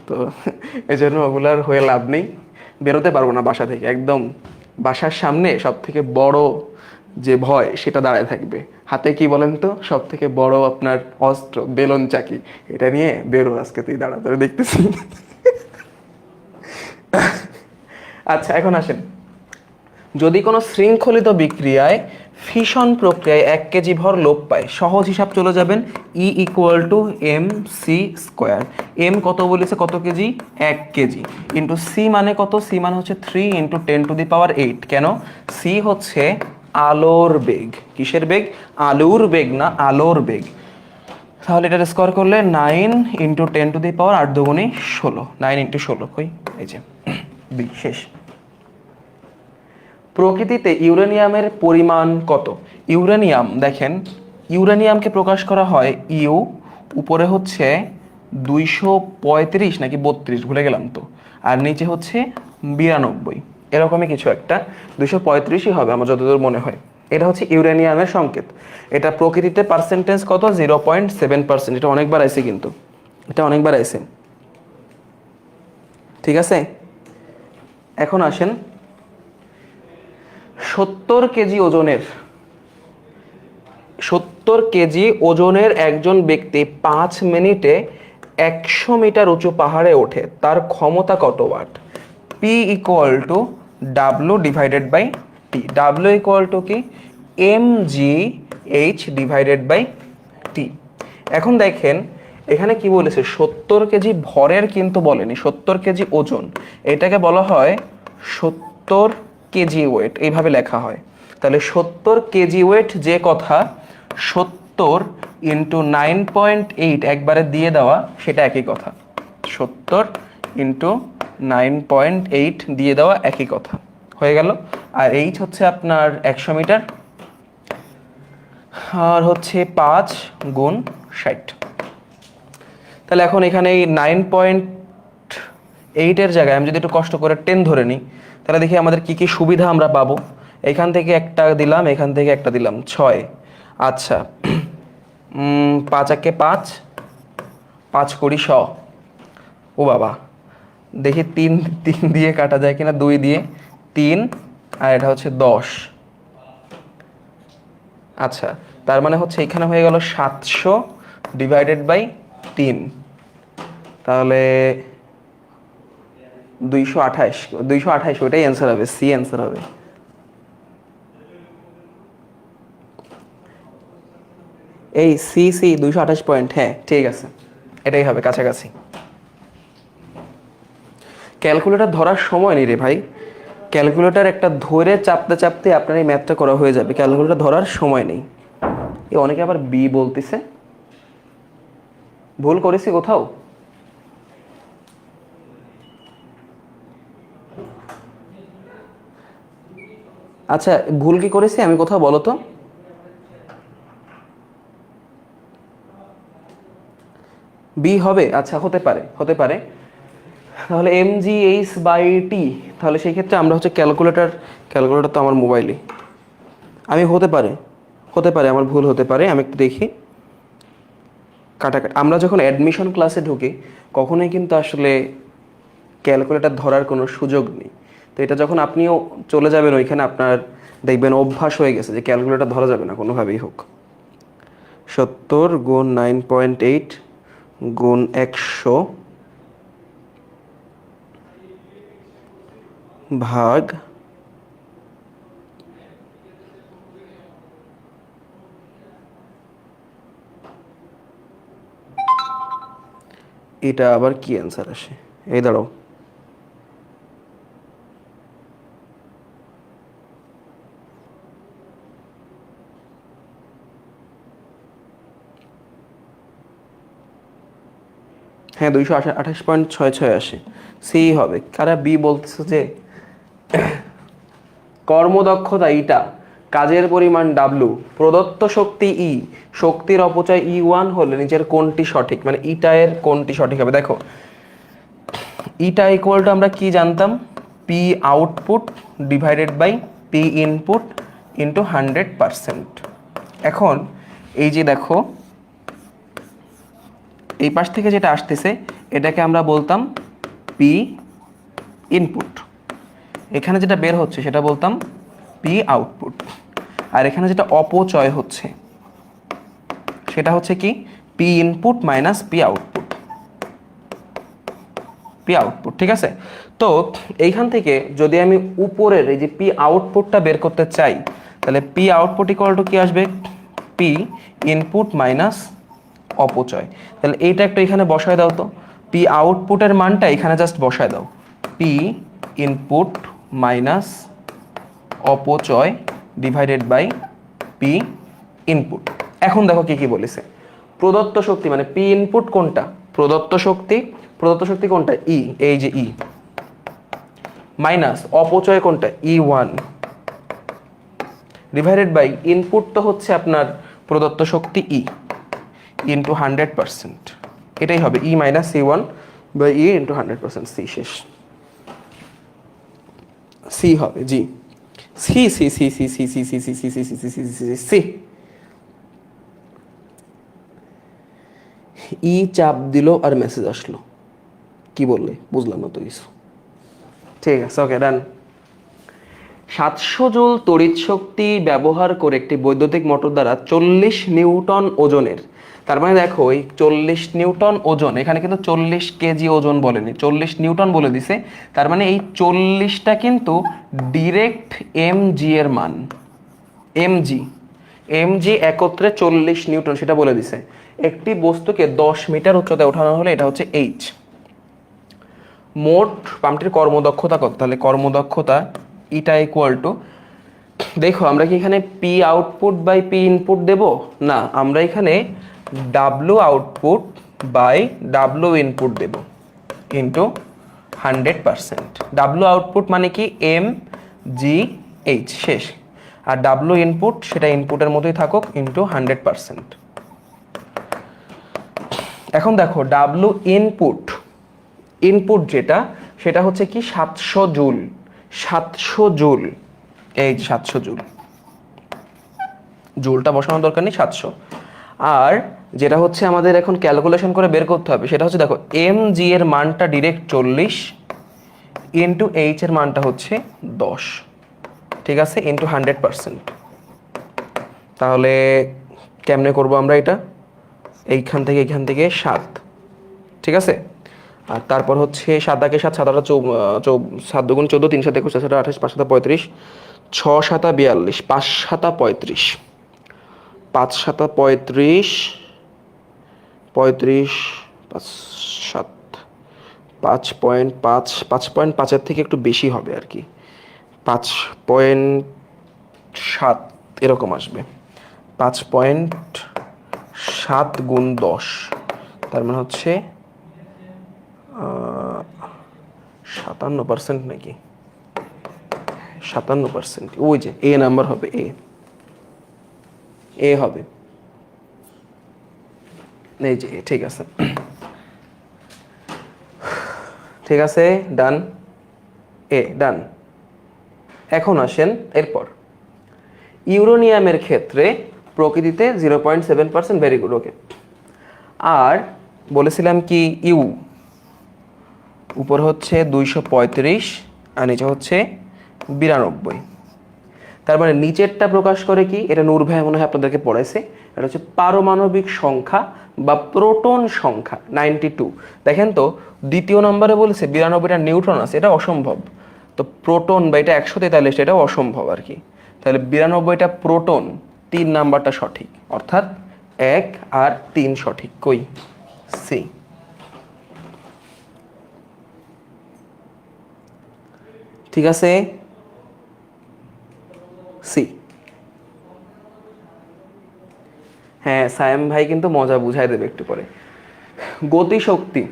তো। এই জন্য ওগুলার হয়ে লাভ নেই, বেরোতে পারবো না বাসা থেকে। একদম বাসার সামনে সব থেকে বড় যে ভয় সেটা দাঁড়ায় থাকবে। হাতে কি বলেন তো, সব থেকে বড় আপনার অস্ত্র বেলুন চাকি, এটা নিয়ে বেরো আজকে তুই, দাঁড়া ধরে দেখতেছি। আচ্ছা, এখন আসেন, যদি কোনো শৃঙ্খলিত বিক্রিয়ায় ফিশন প্রক্রিয়ায় 1 কেজি ভর লোপ পায়, সহজ হিসাব চলে যাবেন, E = mc²। এম কত বলেছে, কত কেজি? 1 কেজি। ইন্টু সি মানে কত? সি মানে হচ্ছে 3 × 10⁸ কেন? সি হচ্ছে আলোর বেগ। কিসের বেগ? আলোর বেগ না, আলোর বেগ। তাহলে এটা স্কোয়ার করলে 9 × 10⁸ 8 দুগুণে 16, 9 × 16 কই, এই যে বি। শেষ। প্রকৃতিতে ইউরেনিয়ামের পরিমাণ কত? ইউরেনিয়াম, দেখেন ইউরেনিয়ামকে প্রকাশ করা হয় ইউ, উপরে হচ্ছে 235 নাকি 32 ভুলে গেলাম তো, আর নিচে হচ্ছে 92, এরকমই কিছু একটা, 235ই হবে আমার যতদূর মনে হয়। এটা হচ্ছে ইউরেনিয়ামের সংকেত। এটা প্রকৃতিতে পার্সেন্টেজ কত, 0.7%। এটা অনেকবার আইছে, কিন্তু এটা অনেকবার আইছে, ঠিক আছে। এখন আসেন 70 কেজি ওজনের, 70 কেজি ওজনের একজন ব্যক্তি 5 মিনিটে 100 মিটার উঁচু পাহাড়ে ওঠে, তার ক্ষমতা কত watt? P equal to W divided by T. W equal to কি, M G H divided by T. এখন দেখেন এখানে কি বলেছে, 70 কেজি ভরের কিন্তু বলেনি, 70 কেজি ওজন, এটাকে বলা হয় 70 কেজি ওয়েট, এইভাবে লেখা হয়। তাহলে 70 কেজি ওয়েট যে কথা, 70 ইন্টু 9.8 একবারে দিয়ে দেওয়া, সেটা একই কথা। 70 ইন্টু 9.8 দিয়ে দেওয়া একই কথা, হয়ে গেল। আর এইচ হচ্ছে আপনার 100 মিটার, আর হচ্ছে 5 গুণ 60। তাহলে এখন এখানে এই 9.8 জায়গায় আমি যদি একটু কষ্ট করে 10 ধরে নিই, তাহলে দেখি আমাদের কি কি সুবিধা আমরা পাবো। এখান থেকে একটা দিলাম, এখান থেকে একটা দিলাম, 6। আচ্ছা 5 একে 5, 5 করি 100। ও বাবা, দেখি 3 দিয়ে কাটা যায় কিনা, 2 দিয়ে 3, আর এটা হচ্ছে 10। আচ্ছা, তার মানে হচ্ছে এখানে হয়ে গেল 700 ডিভাইডেড বাই 3, তাহলে 228, ওইটাই অ্যান্সার হবে, সি অ্যান্সার হবে। এই সি 228 পয়েন্ট, হ্যাঁ ঠিক আছে, এটাই হবে কাছাকাছি। ক্যালকুলেটর ধরার সময় নেই রে ভাই, ক্যালকুলেটর একটা ধরে চাপতে চাপতে আপনার এই ম্যাথটা করা হয়ে যাবে, ক্যালকুলেটর ধরার সময় নেই। এ অনেকে আবার বি বলতেছে, ভুল করেছি কোথাও? আচ্ছা ভুল কি করেছি আমি কোথাও, বলো তো? বি হবে, আচ্ছা হতে পারে, হতে পারে। তাহলে M G H by T, তাহলে সেই ক্ষেত্রে আমরা হচ্ছে ক্যালকুলেটর তো আমার মোবাইলে, আমি হতে পারে, আমার ভুল হতে পারে, আমি একটু দেখি। কাটাকাটি, আমরা যখন অ্যাডমিশন ক্লাসে ঢুকি কখনোই কিন্তু আসলে ক্যালকুলেটর ধরার কোনো সুযোগ নেই। তো এটা যখন আপনিও চলে যাবেন ওইখানে, আপনার দেখবেন অভ্যাস হয়ে গেছে যে ক্যালকুলেটর ধরা যাবে না কোনোভাবেই হোক। 70 গুণ 9.8 গুণ 100 ভাগ এটা আবার কি অ্যান্সার আসে, এই দাঁড়াও, হ্যাঁ 228.66 আসে, সি হবে। কারা বি বলতেছে যে কর্মদক্ষতা ইটা, কাজের পরিমাণ ডাব্লু, প্রদত্ত শক্তি ই, শক্তির অপচয় E1 হলে নিচের কোনটি সঠিক, মানে ইটা এর কোনটি সঠিক হবে। দেখো ইটা ইকুয়াল টু আমরা কি জানতাম, P output divided by P input into 100%। এখন এই যে দেখো এই পাশ থেকে যেটা আসতেছে এটাকে আমরা বলতাম পি ইনপুট, এখানে যেটা বের হচ্ছে সেটা বলতাম পি আউটপুট, আর এখানে যেটা অপচয় হচ্ছে সেটা হচ্ছে কি, P input minus P output, ঠিক আছে। তো এইখান থেকে যদি আমি উপরের এই যে পি আউটপুটটা বের করতে চাই, তাহলে পি আউটপুট ইকুয়াল টু কি আসবে, পি ইনপুট মাইনাস অপচয়। তাহলে এইটা একটু এখানে বসায় দাও তো, পি আউটপুটের মানটা এখানে জাস্ট বসায় দাও, পি ইনপুট মাইনাস অপচয় ডিভাইডেড বাই পি ইনপুট। এখন দেখো কি কি বলেছে, প্রদত্ত শক্তি মানে পি ইনপুট কোনটা, প্রদত্ত শক্তি কোনটা, ই, এই যে ই, মাইনাস অপচয় কোনটা, E1, ডিভাইডেড বাই ইনপুট তো হচ্ছে আপনার প্রদত্ত শক্তি ই ইন্টু 100%। এটাই হবে E minus C1 by E into 100%। C শেষ, সি হবে G, C C C C C C C C C C C C C C C. E চাপ দিল আর মেসেজ আসলো, কি বললে বুঝলাম না তো কিছু। ঠিক আছে, ওকে ডান। 700 জুল তড়িৎ শক্তি ব্যবহার করে একটি বৈদ্যুতিক মোটর দ্বারা 40 নিউটন ওজনের, তার মানে দেখো এই 40 নিউটন ওজন, এখানে কিন্তু 40 কেজি ওজন বলেনি, 40 নিউটন বলে দিছে। তার মানে এই 40টা কিন্তু ডিরেক্ট এমজি এর মান, এমজি, এমজি একত্রে 40 নিউটন সেটা বলে দিছে। একটি বস্তুকে 10 মিটার উচ্চতায় ওঠানো হলে এটা হচ্ছে এইচ। মোট পাম্পটির কর্মদক্ষতা কত? তাহলে কর্মদক্ষতা ইটা ইকুয়াল টু, দেখো আমরা কি এখানে P output by P input দেব না, আমরা এখানে W output by W input দেব ইন্টু 100%। ডাব্লু আউটপুট মানে কি এম জি এইচ শেষ, আর ডাব্লু ইনপুট সেটা ইনপুটের মতোই থাকুক ইন্টু 100%। এখন দেখো ডাব্লু ইনপুট, ইনপুট যেটা সেটা হচ্ছে কি 700 জুল, 700 জুল, এই 700 জুল, জুলটা বসানোর দরকার নেই 700। আর যেটা হচ্ছে আমাদের এখন ক্যালকুলেশন করে বের করতে হবে সেটা হচ্ছে দেখো এম জি এর মানটা ডিরেক্ট 40 ইন্টু এইচ এর মানটা হচ্ছে 10, ঠিক আছে, ইন্টু 100%। তাহলে কেমনে করব আমরা এটা, এইখান থেকে 7, ঠিক আছে। আর তারপর হচ্ছে 7 × 7, 7 7 2 14, 3 7 21, 4 28, 5 7 35, 6 7 42, 5 7 35, 5 7 35, 35, 5 7, 5.5, 5.5 এর থেকে একটু বেশি হবে আর কি, 5.7 এরকম আসবে, 5.7 গুণ 10, তার মানে হচ্ছে 57% নাকি 57%, ওই যে এ নাম্বার হবে, এ হবে, এই যে ঠিক আছে, ঠিক আছে ডান, এ ডান। এখন আসেন এরপর ইউরেনিয়ামের ক্ষেত্রে প্রকৃতিতে 0.7%, ভেরি গুড, ওকে। আর বলেছিলাম কি ইউ উপর হচ্ছে 235 আর নিচে হচ্ছে 92, তার মানে নিচেরটা প্রকাশ করে কি, এটা নূর ভাই মনে হয় আপনাদেরকে পড়াইছে, এটা হচ্ছে পারমাণবিক সংখ্যা বা প্রোটন সংখ্যা 92। দেখেন তো দ্বিতীয় নম্বরে বলেছে 92টা নিউট্রন আছে, এটা অসম্ভব, তো প্রোটন বা এটা 143, এটাও অসম্ভব আর কি। তাহলে 92টা প্রোটন, 3 নাম্বারটা সঠিক, অর্থাৎ 1 আর 3 সঠিক, কই সি। ঠিক আছে, সি। হ্যাঁ সায়েম ভাই কিন্তু মজা বুঝাই দেবে একটু পরে। গতিশক্তি,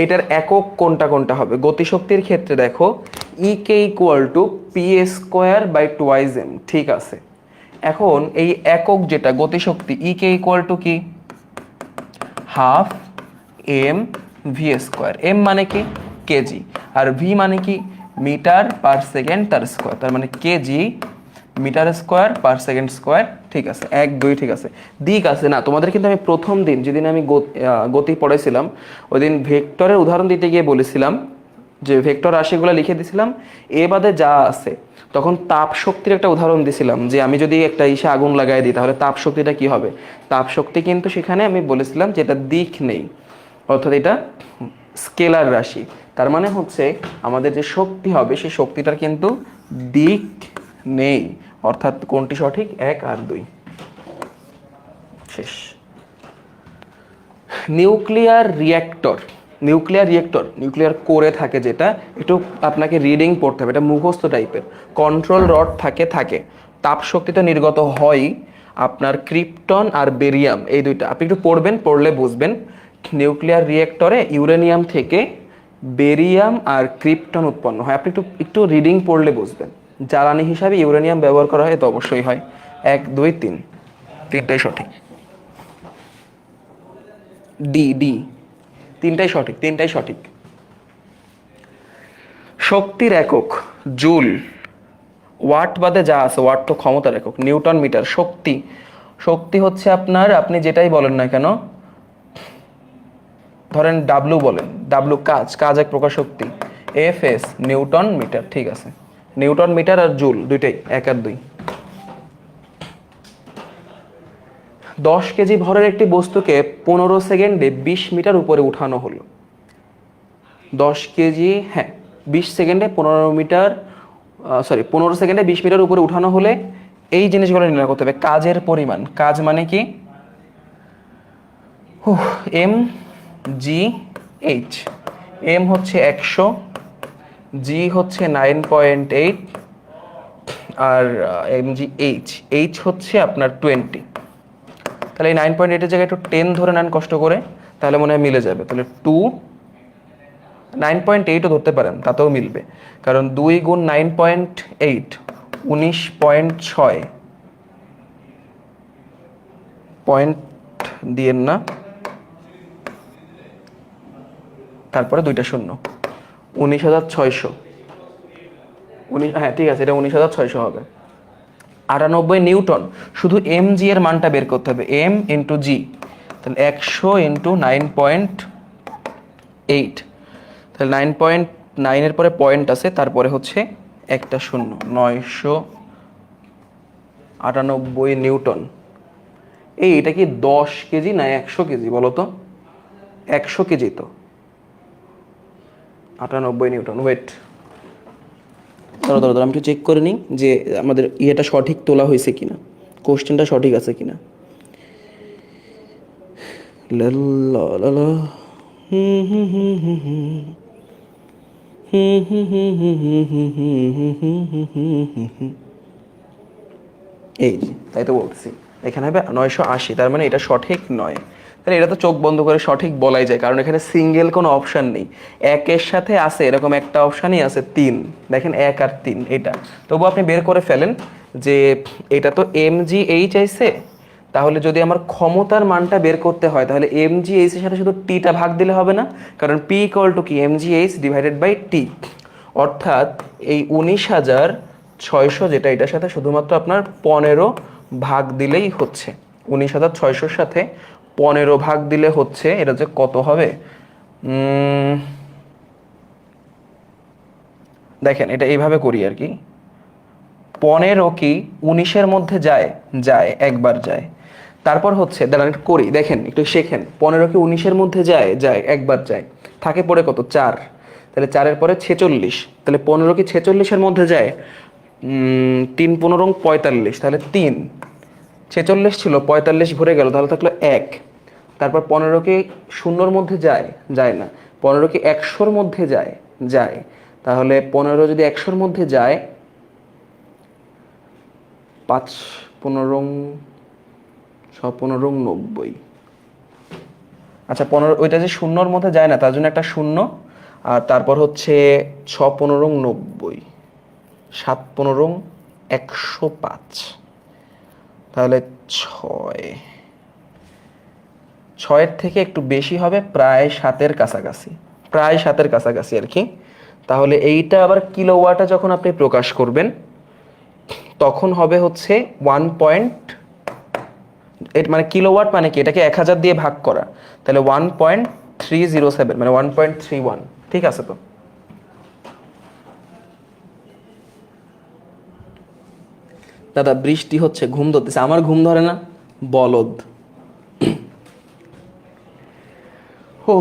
এটার একক কোনটা কোনটা হবে? গতিশক্তির ক্ষেত্রে দেখো ই K equal to P square by twice M, ঠিক আছে। এখন এই একক যেটা গতিশক্তি, ই কে ইকুয়াল টু কি, half M V square, M মানে কি কেজি, আর ভি মানে কি মিটার পার সেকেন্ড তার স্কোয়ার, তার মানে KG metre square per second square, ঠিক আছে 1 2, ঠিক আছে। দিক আছে না, তোমাদের কিন্তু আমি প্রথম দিন যেদিন আমি গতি পড়েছিলাম ওই দিন ভেক্টরের উদাহরণ দিতে গিয়ে বলেছিলাম যে ভেক্টর রাশিগুলো লিখে দিছিলাম, এ বাদে যা আছে, তখন তাপ শক্তির একটা উদাহরণ দিছিলাম যে আমি যদি একটা ইসে আগুন লাগাই দিই তাহলে তাপ শক্তিটা কি হবে। তাপ শক্তি কিন্তু সেখানে আমি বলেছিলাম যে এটা দিক নেই, অর্থাৎ এটা স্কেলার রাশি, তার মানে হচ্ছে আমাদের যে শক্তি হবে সেই শক্তিটার কিন্তু দিক নেই, অর্থাৎ কোনটি সঠিক, 1 আর 2 শেষ। নিউক্লিয়ার রিঅ্যাক্টর, নিউক্লিয়ার কোরে থাকে যেটা, একটু আপনাকে রিডিং পড়তে হবে, এটা মুখস্থ টাইপের। কন্ট্রোল রড থাকে, তাপ শক্তি তো নির্গত হয় আপনার ক্রিপ্টন আর বেরিয়াম, এই দুইটা আপনি একটু পড়বেন, পড়লে বুঝবেন। নিউক্লিয়ার রিঅ্যাক্টরে ইউরেনিয়াম থেকে বেরিয়াম আর ক্রিপ্টন উৎপন্ন হয়, আপনি একটু রিডিং পড়লে বুঝবেন। জ্বালানি হিসাবে ইউরেনিয়াম ব্যবহার করা হয়, তো অবশ্যই হয় 1 2 3, তিনটাই সঠিক। ডি, তিনটাই সঠিক, তিনটাই সঠিক। শক্তির একক জুল, ওয়াট বাদে যা আছে, ওয়াট তো ক্ষমতার একক, নিউটন মিটার। শক্তি, শক্তি হচ্ছে আপনার, আপনি যেটাই বলেন না কেন, ধরেন ডাব্লু বলেন, ডাব্লু কাজ, কাজ এক প্রকার শক্তি, এফ এস নিউটন মিটার। ঠিক আছে, নিউটন মিটার আর জুল দুইটাই, 1 আর 2। 10 কেজি ভরের একটি বস্তুকে 15 সেকেন্ডে 20 মিটার উপরে উঠানো হলো। 10 কেজি, হ্যাঁ 20 সেকেন্ডে 15 মিটার, 15 সেকেন্ডে 20 মিটার উপরে উঠানো হলে এই জিনিসগুলো নির্ণয় করতে হবে। কাজের পরিমাণ, কাজ মানে কি, এম জি এইচ। এম হচ্ছে 100, জি হচ্ছে 9.8, আর এম জি এইচ, এইচ হচ্ছে আপনার 20। তাহলে এই 9.8-এর জায়গায় একটু 10 ধরে নেন কষ্ট করে, তাহলে মনে হয় মিলে যাবে। তাহলে 9.8ও ধরতে পারেন, তাতেও মিলবে, কারণ 2 গুণ 9.8 19.6, পয়েন্ট দিয়েন না, তারপরে 2টা শূন্য, 19,600। হ্যাঁ ঠিক আছে, এটা 19,600 হবে। 98 নিউটন। শুধু এম জি এর মানটা বের করতে হবে, এম ইন্টু জি, তাহলে 100 ইন্টু 9.8, তাহলে 9.9 এর পরে পয়েন্ট আছে, তারপরে হচ্ছে একটা শূন্য, 998 নিউটন। এটা কি 10 কেজি না 100 কেজি বলো তো? 100 কেজি তো। 98 নিউটন। ওয়েট, দাঁড়াও আমি একটু চেক করে নিই যে আমাদের ইয়েটা সঠিক তোলা হয়েছে কিনা, কোশ্চেনটা সঠিক আছে কিনা। এই যে তাই তো বলতেছি, এখানে হবে 980, তার মানে এটা সঠিক নয়। তাহলে এটা তো চোখ বন্ধ করে সঠিক বলাই যায়, কারণ এখানে সিঙ্গেল কোনো অপশান নেই। 1-এর সাথে আছে এরকম একটা অপশানই আছে 3, দেখেন 1 আর 3 এটা। তবু আপনি বের করে ফেলেন যে এটা তো এম জি এইচ আইছে, তাহলে যদি আমার ক্ষমতার মানটা বের করতে হয় তাহলে এম জি এইচ এর সাথে শুধু টিটা ভাগ দিলে হবে না, কারণ পি ইকুয়াল টু কি, M G H divided by T. অর্থাৎ এই 19,600 যেটা, এটার সাথে শুধুমাত্র আপনার 15 ভাগ দিলেই হচ্ছে। 19,600-র সাথে 15 ভাগ দিলে হচ্ছে, এটা যে কত হবে, দেখেন এটা এইভাবে করি আর কি। 15 কি 19-এর মধ্যে যায়? যায়, একবার যায়। তারপর হচ্ছে দাঁড়ান একটু করি, দেখেন একটু শেখেন। 15 কি 19-এর মধ্যে যায়? যায়, একবার যায়। থাকে পড়ে কত, 4। তাহলে 4-এর পরে 46, তাহলে 15 কি 46-এর মধ্যে যায়? 3 15 45, তাহলে 3, 46 ছিল 45 ভরে গেল, তাহলে থাকলো 1। তারপর 15 কি 0-র মধ্যে যায়? যায় না। 15 কি 100-র মধ্যে যায়? যায়। তাহলে 15 যদি 100-র মধ্যে যায়, 5 15 15 90। আচ্ছা 15, ওইটা যে 0-র মধ্যে যায় না তার জন্য একটা 0, আর তারপর হচ্ছে 6 15 90, 7 15 105, তাহলে 6-এর থেকে একটু বেশি হবে, প্রায় 7-এর কাছাকাছি, প্রায় 7-এর কাছাকাছি আর কি। তাহলে এইটা আবার কিলোওয়াটে যখন আপনি প্রকাশ করবেন তখন হবে হচ্ছে 1. মানে কিলোওয়াট মানে কি, এটাকে 1000 দিয়ে ভাগ করা, তাহলে 1.307, মানে 1.31। ঠিক আছে তো? দাদা বৃষ্টি হচ্ছে, ঘুম ধরতেছে। আমার ঘুম ধরে না, বলদ। ও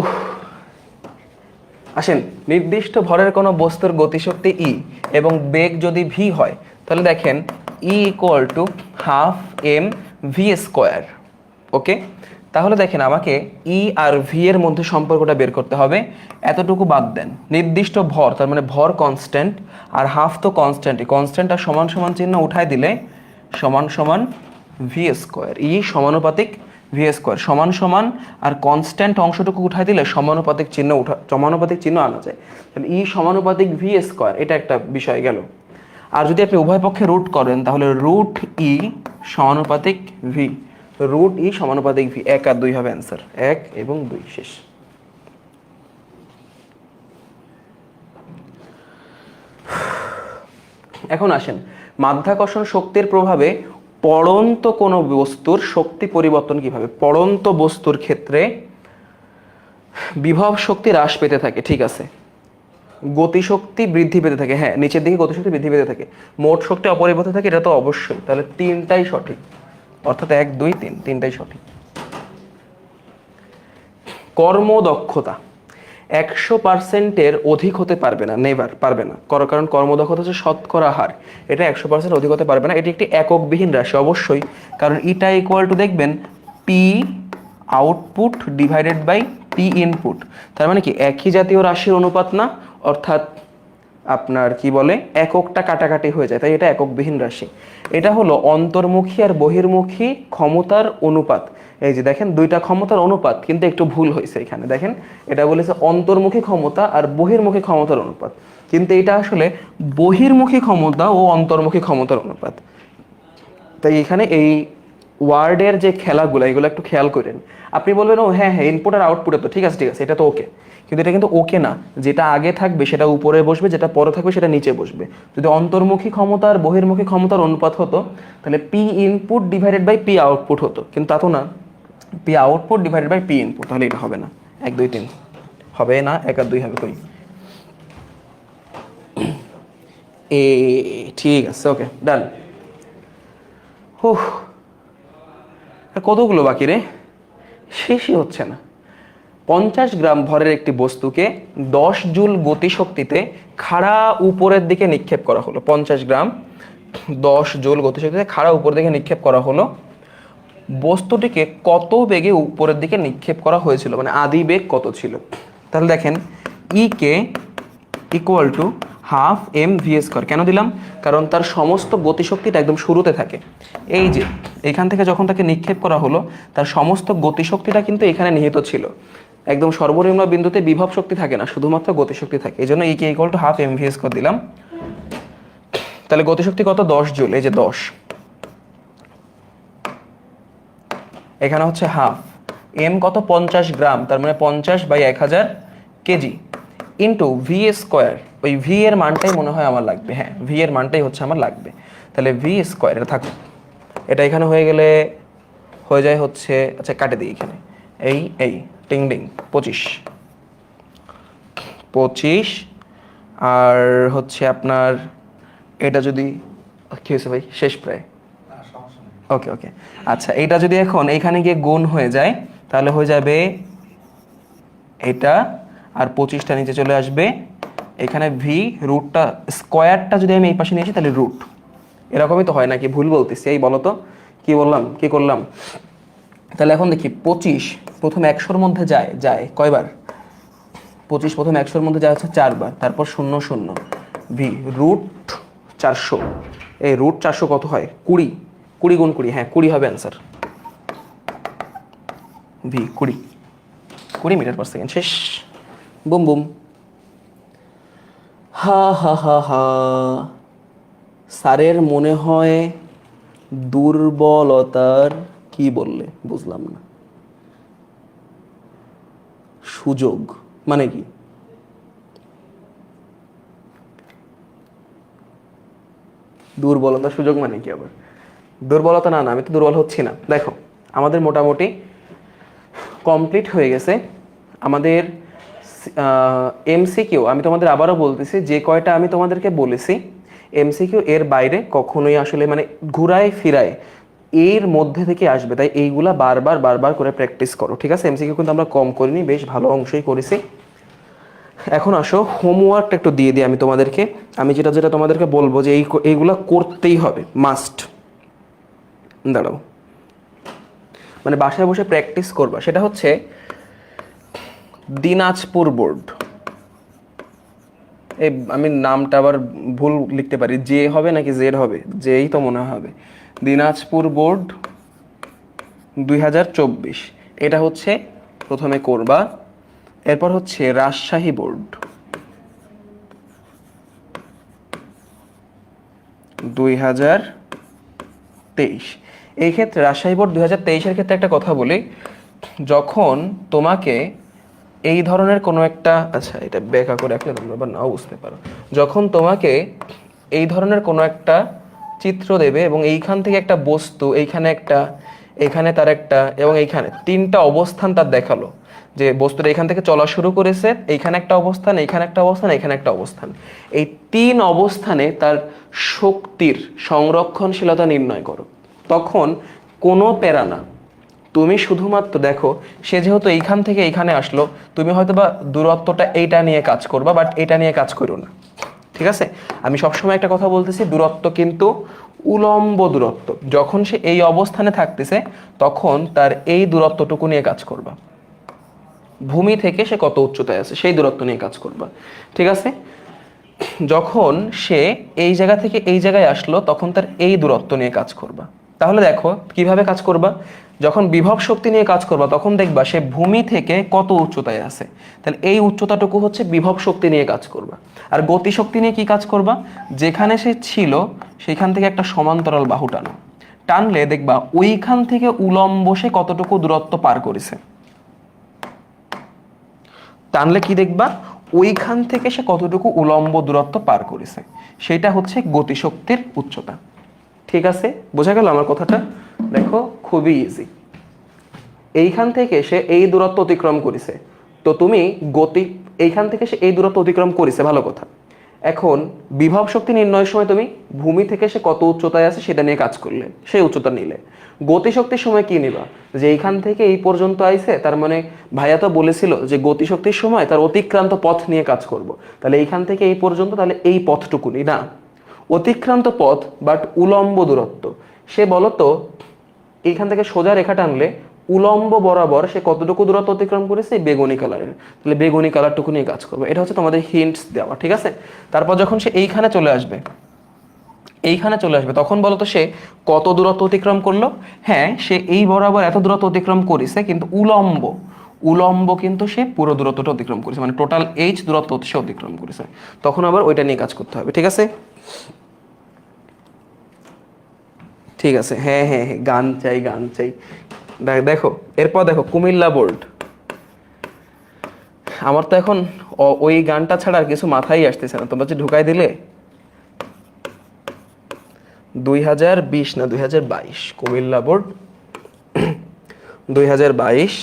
আসেন, নির্দিষ্ট ভরের কোনো বস্তুর গতিশক্তি ই এবং বেগ যদি ভি হয়, তাহলে দেখেন E equal to half M V square. Okay, তাহলে দেখেন আমাকে ই আর ভি এর মধ্যে সম্পর্কটা বের করতে হবে। এতটুকু বাদ দেন, নির্দিষ্ট ভর, তার মানে ভর কনস্ট্যান্ট, আর হাফ তো কনস্ট্যান্ট, কনস্ট্যান্ট আর সমান সমান চিহ্ন উঠায় দিলে সমান সমান ভি স্কোয়ার। ই সমানুপাতিক ভি স্কোয়ার, সমান সমান আর কনস্ট্যান্ট অংশটুকু উঠাই দিলে সমানুপাতিক চিহ্ন আনা যায়। তাহলে ই সমানুপাতিক ভি স্কোয়ার, এটা একটা বিষয় গেল। আর যদি আপনি উভয় পক্ষে রুট করেন তাহলে রুট ই সমানুপাতিক ভি, রুট ই সমানুপাতিক ভি। 1 আর 2 হবে অ্যান্সার, 1 এবং 2 শেষ। এখন আসেন, মাধ্যাকর্ষণ শক্তির প্রভাবে পড়ন্ত কোনো বস্তুর শক্তি পরিবর্তন কিভাবে। পড়ন্ত বস্তুর ক্ষেত্রে বিভব শক্তি হ্রাস পেতে থাকে, ঠিক আছে, গতিশক্তি বৃদ্ধি পেতে থাকে, হ্যাঁ নিচের দিকে গতিশক্তি বৃদ্ধি পেতে থাকে, মোট শক্তি অপরিবর্তিত থাকে, এটা তো অবশ্যই, তাহলে তিনটাই সঠিক, অর্থাৎ 1 2 3 তিনটাই সঠিক। কর্মদক্ষতা 100%-এর অধিক হতে পারবে না, নেভার পারবে না, কারণ কর্মদক্ষতা হচ্ছে শতকরা হার, এটা 100% অধিক হতে পারবে না, এটি একটি এককবিহীন রাশি অবশ্যই, কারণ এটা ইকুয়াল টু দেখবেন P output divided by P input, তার মানে কি একই জাতীয় রাশির অনুপাত না, অর্থাৎ আপনার কি বলে এককটা কাটাকাটি হয়ে যায়, তাই এটা এককবিহীন রাশি। এটা হলো অন্তর্মুখী আর বহির্মুখী ক্ষমতার অনুপাত। এই যে দেখেন দুইটা ক্ষমতার অনুপাত, কিন্তু একটু ভুল হয়েছে এখানে, দেখেন এটা বলেছে অন্তর্মুখী ক্ষমতা আর বহির্মুখী ক্ষমতার অনুপাত, কিন্তু এটা আসলে বহির্মুখী ক্ষমতা ও অন্তর্মুখী ক্ষমতার অনুপাত। তাই এখানে এই ওয়ার্ডের যে খেলাগুলো এগুলো একটু খেয়াল করেন। আপনি বলবেন ও হ্যাঁ হ্যাঁ ইনপুট আর আউটপুটে তো ঠিক আছে এটা তো ওকে, কিন্তু এটা কিন্তু ওকে না, যেটা আগে থাকবে সেটা উপরে বসবে, যেটা পরে থাকবে সেটা নিচে বসবে। যদি অন্তর্মুখী ক্ষমতা আর বহির্মুখী ক্ষমতার অনুপাত হতো তাহলে P input divided by P output হতো, কিন্তু তা তো না, P output divided by P input, তাহলে এটা হবে না, 1 2 3 হবে না, 1 আর 2 হবে কই, এ ঠিক আছে, ওকে ডান। হুহ, কতগুলো বাকি রে, শেষই হচ্ছে না। 50 গ্রাম ভরের একটি বস্তুকে 10 জুল গতিশক্তিতে খাড়া উপরের দিকে নিক্ষেপ করা হলো। 50 গ্রাম 10 জুল গতিশক্তিতে খাড়া উপরের দিকে নিক্ষেপ করা হলো। বস্তুটিকে কত বেগে উপরের দিকে নিক্ষেপ করা হয়েছিল, মানে আদি বেগ কত ছিল। তাহলে দেখেন E K equal to half M V square, কেন দিলাম, কারণ তার সমস্ত গতিশক্তিটা একদম শুরুতে থাকে। এই যে এখান থেকে যখন তাকে নিক্ষেপ করা হলো তার সমস্ত গতিশক্তিটা কিন্তু এখানে নিহিত ছিল, একদম সর্বনিম্ন বিন্দুতে বিভব শক্তি থাকে না, শুধুমাত্র গতিশক্তি থাকে, এই জন্য E K equal to half M V square দিলাম। তাহলে গতিশক্তি কত, 10 জুল, এই যে 10, এখানে হচ্ছে হাফ, এম কত 50 গ্রাম, তার মানে 50/1000 কেজি, ইন্টু ভি স্কোয়ার, ওই ভি এর মানটাই মনে হয় আমার লাগবে, হ্যাঁ ভি এর মানটাই হচ্ছে আমার লাগবে, তাহলে ভি স্কোয়ার এটা থাকুক, এটা এখানে হয়ে গেলে হয়ে যায় হচ্ছে, আচ্ছা কাটে দিই এখানে, এই টিং ডিং 25 আর হচ্ছে আপনার এটা যদি কি হয়েছে ভাই, শেষ প্রায়, ওকে ওকে, আচ্ছা এটা যদি এখন এইখানে গিয়ে গুণ হয়ে যায় তাহলে হয়ে যাবে এটা, আর 25টা নিচে চলে আসবে, এখানে ভি রুটটা স্কোয়ারটা যদি আমি এই পাশে নিয়ে আসি তাহলে রুট, এরকমই তো হয় নাকি, ভুল বলতেছি, এই বলো তো কি বললাম কি করলাম। তাহলে এখন দেখি 25 প্রথম 100-র মধ্যে যায় কয়বার, 25 প্রথম 100-র মধ্যে যায় হচ্ছে 4 বার, তারপর 0 0 ভি রুট 400, এই রুট 400 কত হয় 20 গুণ 20, হ্যাঁ 20 হবে answer, V 20 metre per second, শেষ, বুম বুম। হা হা হা হা, স্যারের মনে হয় দুর্বলতার কি বললে বুঝলাম না, সুযোগ মানে কি, দুর্বলতা সুযোগ মানে কি আবার, দুর্বলতা না, আমি তো দুর্বল হচ্ছি না। দেখো আমাদের মোটামুটি কমপ্লিট হয়ে গেছে আমাদের এমসিকিউ, আমি তোমাদের আবারও বলতেছি যে কয়টা আমি তোমাদেরকে বলেছি এমসিকিউ এর বাইরে কখনোই আসলে মানে ঘুরায় ফিরায় এর মধ্যে থেকে আসবে, তাই এইগুলা বারবার করে প্র্যাকটিস করো, ঠিক আছে। এমসিকিউ কিন্তু আমরা কম করিনি, বেশ ভালো অংশই করেছি। এখন আসো হোমওয়ার্কটা একটু দিয়ে দিই আমি তোমাদেরকে, আমি যেটা তোমাদেরকে বলবো যে এইগুলা করতেই হবে, মাস্ট, দাঁড়াও, মানে বাসায় বসে প্র্যাকটিস করবা, সেটা হচ্ছে দিনাজপুর বোর্ড, এই আমি নামটা আবার ভুল লিখতে পারি, জে হবে নাকি জেড হবে, জেই তো মনে হবে, দিনাজপুর বোর্ড 2024, এটা হচ্ছে প্রথমে করবা। এরপর হচ্ছে রাজশাহী বোর্ড 2023, এই ক্ষেত্রে রাজশাহী বোর্ড 2023-এর ক্ষেত্রে একটা কথা বলি, যখন তোমাকে এই ধরনের কোনো একটা, আচ্ছা এটা ব্যাখ্যা করে রাখলে তোমরা নাও বুঝতে পারো, যখন তোমাকে এই ধরনের কোনো একটা চিত্র দেবে এবং এইখান থেকে একটা বস্তু, এইখানে একটা, এখানে তার একটা, এবং এইখানে তিনটা অবস্থান তার দেখালো যে বস্তুটা এখান থেকে চলা শুরু করেছে, এইখানে একটা অবস্থান, এইখানে একটা অবস্থান, এখানে একটা অবস্থান। এই তিন অবস্থানে তার শক্তির সংরক্ষণশীলতা নির্ণয় করো। তখন কোনো প্যারা না, তুমি শুধুমাত্র দেখো সে যেহেতু এইখান থেকে এইখানে আসলো, তুমি হয়তো বা দূরত্বটা এইটা নিয়ে কাজ করবা, বাট এটা নিয়ে কাজ করো না। ঠিক আছে, আমি সবসময় একটা কথা বলতেছি, দূরত্ব কিন্তু উলম্ব দূরত্ব। যখন সে এই অবস্থানে থাকতেছে তখন তার এই দূরত্বটুকু নিয়ে কাজ করবা। ভূমি থেকে সে কত উচ্চতায় আছে সেই দূরত্ব নিয়ে কাজ করবা। ঠিক আছে, যখন সে এই জায়গা থেকে এই জায়গায় আসলো তখন তার এই দূরত্ব নিয়ে কাজ করবা। তাহলে দেখো কিভাবে কাজ করবা। যখন বিভব শক্তি নিয়ে কাজ করবা তখন দেখবা সে ভূমি থেকে কত উচ্চতায় আছে, তাহলে এই উচ্চতাটুকু হচ্ছে বিভব শক্তি নিয়ে কাজ করবা। আর গতি শক্তি নিয়ে কি কাজ করবা, যেখানে সে ছিল সেখান থেকে একটা সমান্তরাল বাহু টানো, টানলে দেখবা ওইখান থেকে উলম্ব সে কতটুকু দূরত্ব পার করেছে। টানলে কি দেখবা, ওইখান থেকে সে কতটুকু উলম্ব দূরত্ব পার করেছে, সেটা হচ্ছে গতিশক্তির উচ্চতা। ঠিক আছে, বোঝা গেল আমার কথাটা? দেখো খুবই ইজি। এইখান থেকে সে এই দূরত্ব অতিক্রম করেছে, তো তুমি গতি, এইখান থেকে সে এই দূরত্ব অতিক্রম করেছে, ভালো কথা। এখন বিভব শক্তি নির্ণয়ের সময় তুমি ভূমি থেকে সে কত উচ্চতায় আছে সেটা নিয়ে কাজ করলে, সেই উচ্চতা নিলে। গতিশক্তির সময় কি নিবা, যে এইখান থেকে এই পর্যন্ত আইছে, তার মানে ভাইয়া তো বলেছিল যে গতিশক্তির সময় তার অতিক্রান্ত পথ নিয়ে কাজ করব, তাহলে এইখান থেকে এই পর্যন্ত, তাহলে এই পথটুকুনি না, অতিক্রান্ত পথ বাট উলম্ব দূরত্ব। সে বলতো এইখান থেকে সোজা রেখা টানলে উলম্ব বরাবর সে কতটুকু দূরত্ব অতিক্রম করেছে, বেগুনি কালারের, তাহলে বেগুনি কালারটুকু নিয়ে কাজ করবে। এটা হচ্ছে তোমাদের হিন্টস দেওয়া। ঠিক আছে, তারপর যখন সে এইখানে চলে আসবে, এইখানে চলে আসবে তখন বলতো সে কত দূরত্ব অতিক্রম করলো। হ্যাঁ, সে এই বরাবর এত দূরত্ব অতিক্রম করেছে, কিন্তু উলম্ব, উলম্ব কিন্তু সে পুরো দূরত্বটা অতিক্রম করেছে, মানে টোটাল এইচ দূরত্ব সে অতিক্রম করেছে। তখন আবার ওইটা নিয়ে কাজ করতে হবে। ঠিক আছে, ঠিক আছে, হ্যাঁ হ্যাঁ হ্যাঁ, গান চাই, গান চাই। দেখো এরপর দেখো কুমিল্লা বোর্ড। আমার তো এখন ওই গানটা ছাড়া আর কিছু মাথায় আসতেছে না, তোমরা যে ঢুকাই দিলে। 2020 না 2022 কুমিল্লা বোর্ড 2022।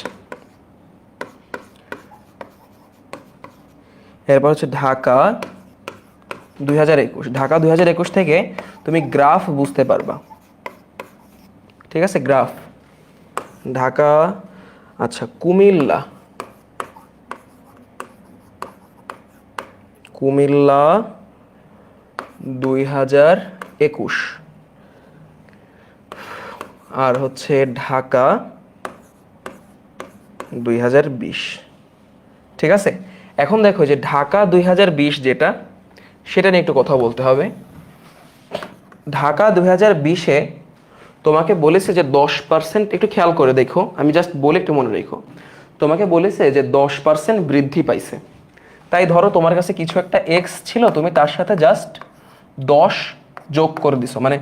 এরপর হচ্ছে ঢাকা 2021। ঢাকা 2021 থেকে তুমি গ্রাফ বুঝতে পারবা। ঠিক আছে, গ্রাফ ঢাকা, আচ্ছা কুমিল্লা, কুমিল্লা 2021, আর হচ্ছে ঢাকা 2020। ঠিক আছে, এখন দেখো যে ঢাকা 2020 যেটা, সেটা নিয়ে একটু কথা বলতে হবে। ঢাকা 2020-এ তোমাকে বলেছে যে 10%, একটু খেয়াল করে দেখো, আমি জাস্ট বলে একটু মনে রেখো। তোমাকে বলেছে যে 10% বৃদ্ধি পাইছে। তাই ধরো তোমার কাছে কিছু একটা এক্স ছিল, তুমি তার সাথে জাস্ট 10 যোগ করে দিছো, মানে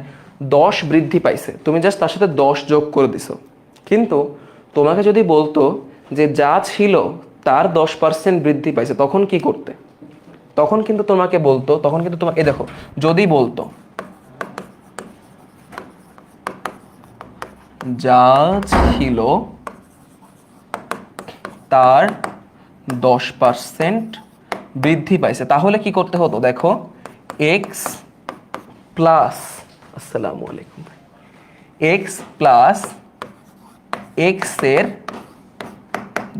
10 বৃদ্ধি পাইছে, তুমি জাস্ট তার সাথে 10 যোগ করে দিছো। কিন্তু তোমাকে যদি বলতো যে যা ছিল তার 10% বৃদ্ধি পাইছে, তখন কি করতে? তখন কিন্তু তোমাকে বলতো, তখন কিন্তু তোমাকে, এই দেখো, যদি বলতো যা ছিল তার 10% বৃদ্ধি পাইছে, তাহলে কি করতে হতো? দেখো এক্স প্লাস, আসসালামু আলাইকুম, এক্স প্লাস এক্স এর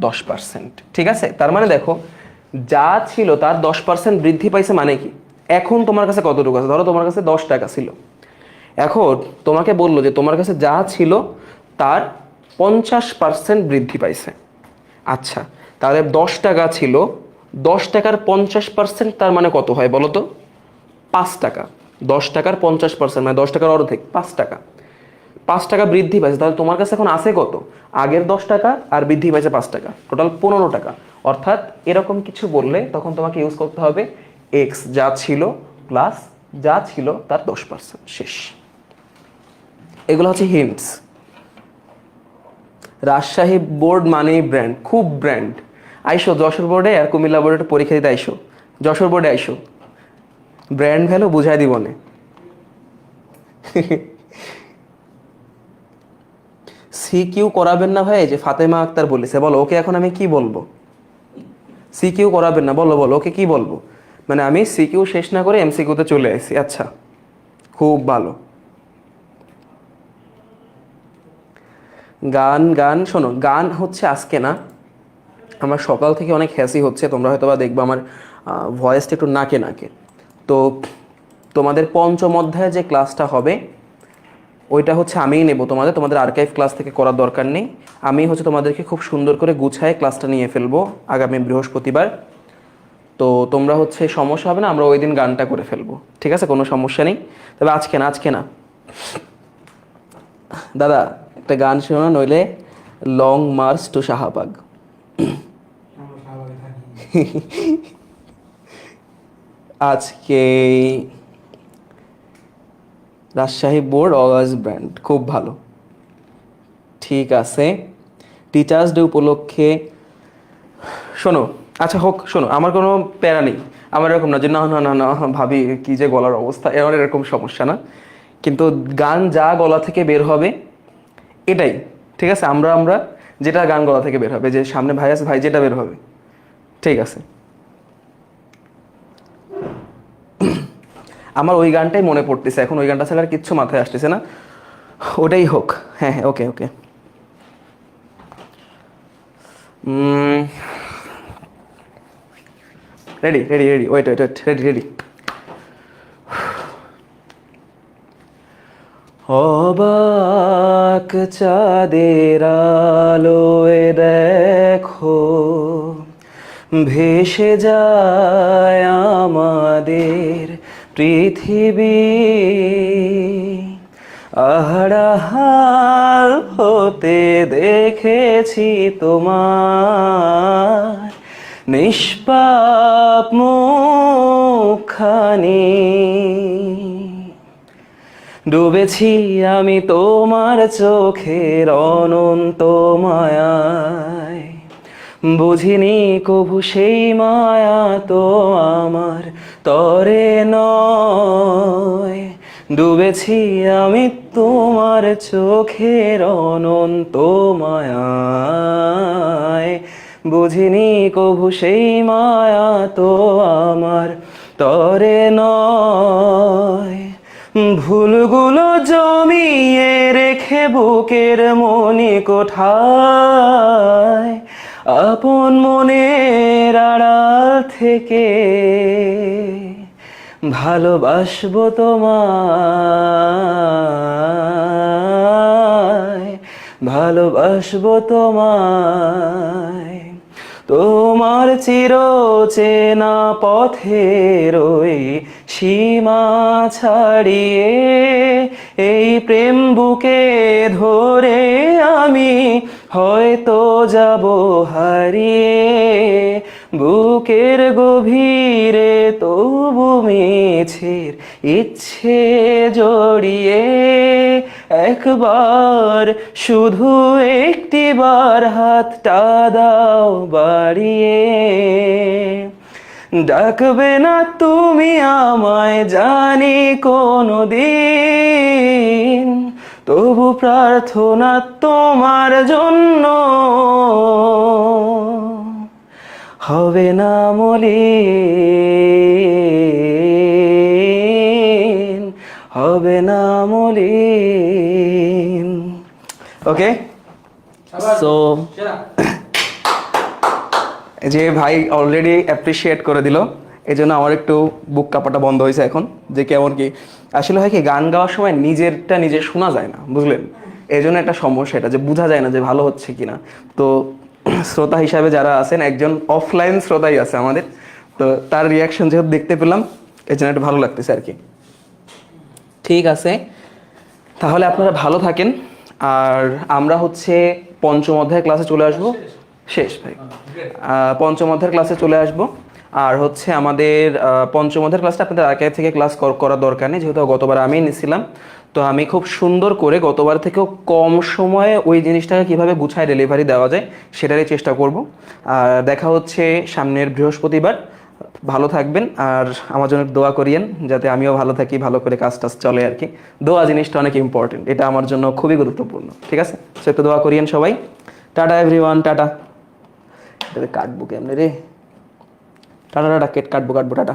10%। ঠিক আছে, তার মানে দেখো যা ছিল তার 10% বৃদ্ধি পাইছে, মানে কি এখন তোমার কাছে কতটুকু আছে? ধরো তোমার কাছে 10 টাকা ছিল, এখন তোমাকে বললো যে তোমার কাছে যা ছিল তার 50% বৃদ্ধি পাইছে। আচ্ছা, তাহলে 10 টাকা ছিল, 10 টাকার 50%, তার মানে কত হয় বলো তো? 5 টাকা। 10 টাকার 50% মানে 10 টাকার অর্ধেক, 5 টাকা। 5 টাকা বৃদ্ধি পাইছে, তাহলে তোমার কাছে এখন আছে কত? আগের 10 টাকা আর বৃদ্ধি পাইছে 5 টাকা, টোটাল 15 টাকা। অর্থাৎ এরকম কিছু বললে তখন তোমাকে ইউজ করতে হবে এক্স যা ছিল প্লাস যা ছিল তার 10%, শেষ। এগুলো হচ্ছে হিন্টস। রাজশাহী বোর্ড মানেই ব্র্যান্ড, খুব ব্র্যান্ড। আইসো যশোর বোর্ডে আর কুমিল্লা বোর্ডে পরীক্ষা দিতে আইসো, যশোর বোর্ডে আইসো, ব্র্যান্ড ভ্যালু বুঝাই দিব না। সিকিউ করাবেন না ভাই, যে ফাতেমা আক্তার বলেছে, বলো ওকে এখন আমি কি বলবো? সিকিউ করাবেন না, বলো বলো ওকে কি বলবো? মানে আমি সিকিউ শেষ না করে এমসিকিউতে চলে আসি। আচ্ছা, খুব ভালো। গান গান শোনো, গান হচ্ছে আজকে না, আমার সকাল থেকে অনেক হ্যাসি হচ্ছে, তোমরা হয়তো বা দেখবে আমার ভয়েসটা একটু নাকে নাকে। তো তোমাদের পঞ্চম অধ্যায়ে যে ক্লাসটা হবে ওইটা হচ্ছে আমিই নেব, তোমাদের আর্কাইভ ক্লাস থেকে করার দরকার নেই। আমি হচ্ছে তোমাদেরকে খুব সুন্দর করে গুছায় ক্লাসটা নিয়ে ফেলবো আগামী বৃহস্পতিবার। তো তোমরা হচ্ছে সমস্যা হবে না, আমরা ওই দিন গানটা করে ফেলবো, ঠিক আছে, কোনো সমস্যা নেই। তবে আজকে না, আজকে না দাদা, একটা গান শোনো, নইলে লং মার্চ টু শাহবাগ। আজকে রাজশাহী বোর্ড অলওয়েজ ব্র্যান্ড, খুব ভালো, ঠিক আছে। টিচার্স ডে উপলক্ষে শোনো, আচ্ছা হোক, শোনো, আমার কোনো প্যারা নেই, আমার এরকম না যে না না না না ভাবি কি যে গলার অবস্থা, আমার এরকম সমস্যা না। কিন্তু গান যা গলা থেকে বের হবে এটাই ঠিক আছে, আমরা আমরা যেটা গান গলা থেকে বের হবে, যে সামনে ভাই আছে, ভাই যেটা বের হবে ঠিক আছে। আমার ওই গানটাই মনে পড়তেছে এখন, ওই গানটা ছাড়া আর কিচ্ছু মাথায় আসতেছে না, ওটাই হোক। হ্যাঁ হ্যাঁ, okay okay. Ready ready ready, wait wait wait, ready ready. অবাক চাঁদের আলোয় দেখো ভেসে যায় আমাদের পৃথিবী, আহারাহাল হতে দেখেছি তোমার নিষ্পাপ মুখখানি, ডুবেছি আমি তোমার চোখের অনন্ত মায়ায়, বুঝিনি কভু সেই মায়া তো আমার তরে নয়, ডুবেছি আমি তোমার চোখের অনন্ত মায়ায়, বুঝিনি কভু সেই মায়া তো আমার তরে নয়, ভুলগুলো জমিয়ে রেখে বুকের মনি কোঠায়, আপন মনের আড়াল থেকে ভালোবাসবো তোমায়, ভালোবাসবো তোমায়, তোমার চিরচেনা পথের ওই সীমা ছাড়িয়ে এই প্রেম বুকে ধরে আমি হয়তো যাব হারিয়ে, বুকের গভীরে তবু মিছির ইচ্ছে জড়িয়ে, একবার শুধু একটিবার হাতটা দাও বাড়িয়ে, ডাকবে না তুমি আমায় জানি কোনো দিন, তবু প্রার্থনা তোমার জন্য হবে না মলিন, হবে না মলিন। ওকে, সো যে ভাই অলরেডি অ্যাপ্রিসিয়েট করে দিল, এই জন্য আমার একটু বুক কাঁপাটা বন্ধ হয়েছে এখন, যে কেমন কি আসলে হয় কি, গান গাওয়ার সময় নিজেরটা নিজে শোনা যায় না, বুঝলেন, এই জন্য একটা সমস্যা, এটা যে বোঝা যায় না যে ভালো হচ্ছে কিনা। তো শ্রোতা হিসাবে যারা আছেন, একজন অফলাইন শ্রোতাই আছে আমাদের, তো তার রিয়াকশন যেহেতু দেখতে পেলাম, এই জন্য একটু ভালো লাগতেছে আর কি। ঠিক আছে, তাহলে আপনারা ভালো থাকেন, আর আমরা হচ্ছে পঞ্চম অধ্যায়ের ক্লাসে চলে আসবো। শেষ ভাই, পঞ্চম অধ্যায়ের ক্লাসে চলে আসবো। আর হচ্ছে আমাদের পঞ্চম অধ্যায়ের ক্লাসটা আপনাদের আগে থেকে ক্লাস করার দরকার নেই, যেহেতু গতবার আমি নিছিলাম, তো আমি খুব সুন্দর করে গতবার থেকেও কম সময়ে ওই জিনিসটাকে কীভাবে গুছায় ডেলিভারি দেওয়া যায় সেটারই চেষ্টা করব। আর দেখা হচ্ছে সামনের বৃহস্পতিবার ভালো থাকবেন আর আমার জন্য দোয়া করিয়েন যাতে আমিও ভালো থাকি, ভালো করে কাজ টাজ চলে আর কি। দোয়া জিনিসটা অনেক ইম্পর্টেন্ট, এটা আমার জন্য খুবই গুরুত্বপূর্ণ, ঠিক আছে? সো একটু দোয়া করিয়েন সবাই। Tata everyone, tata. কাটবো কেমনে রে? টাটা টাটা, কেট কাটবো টাটা।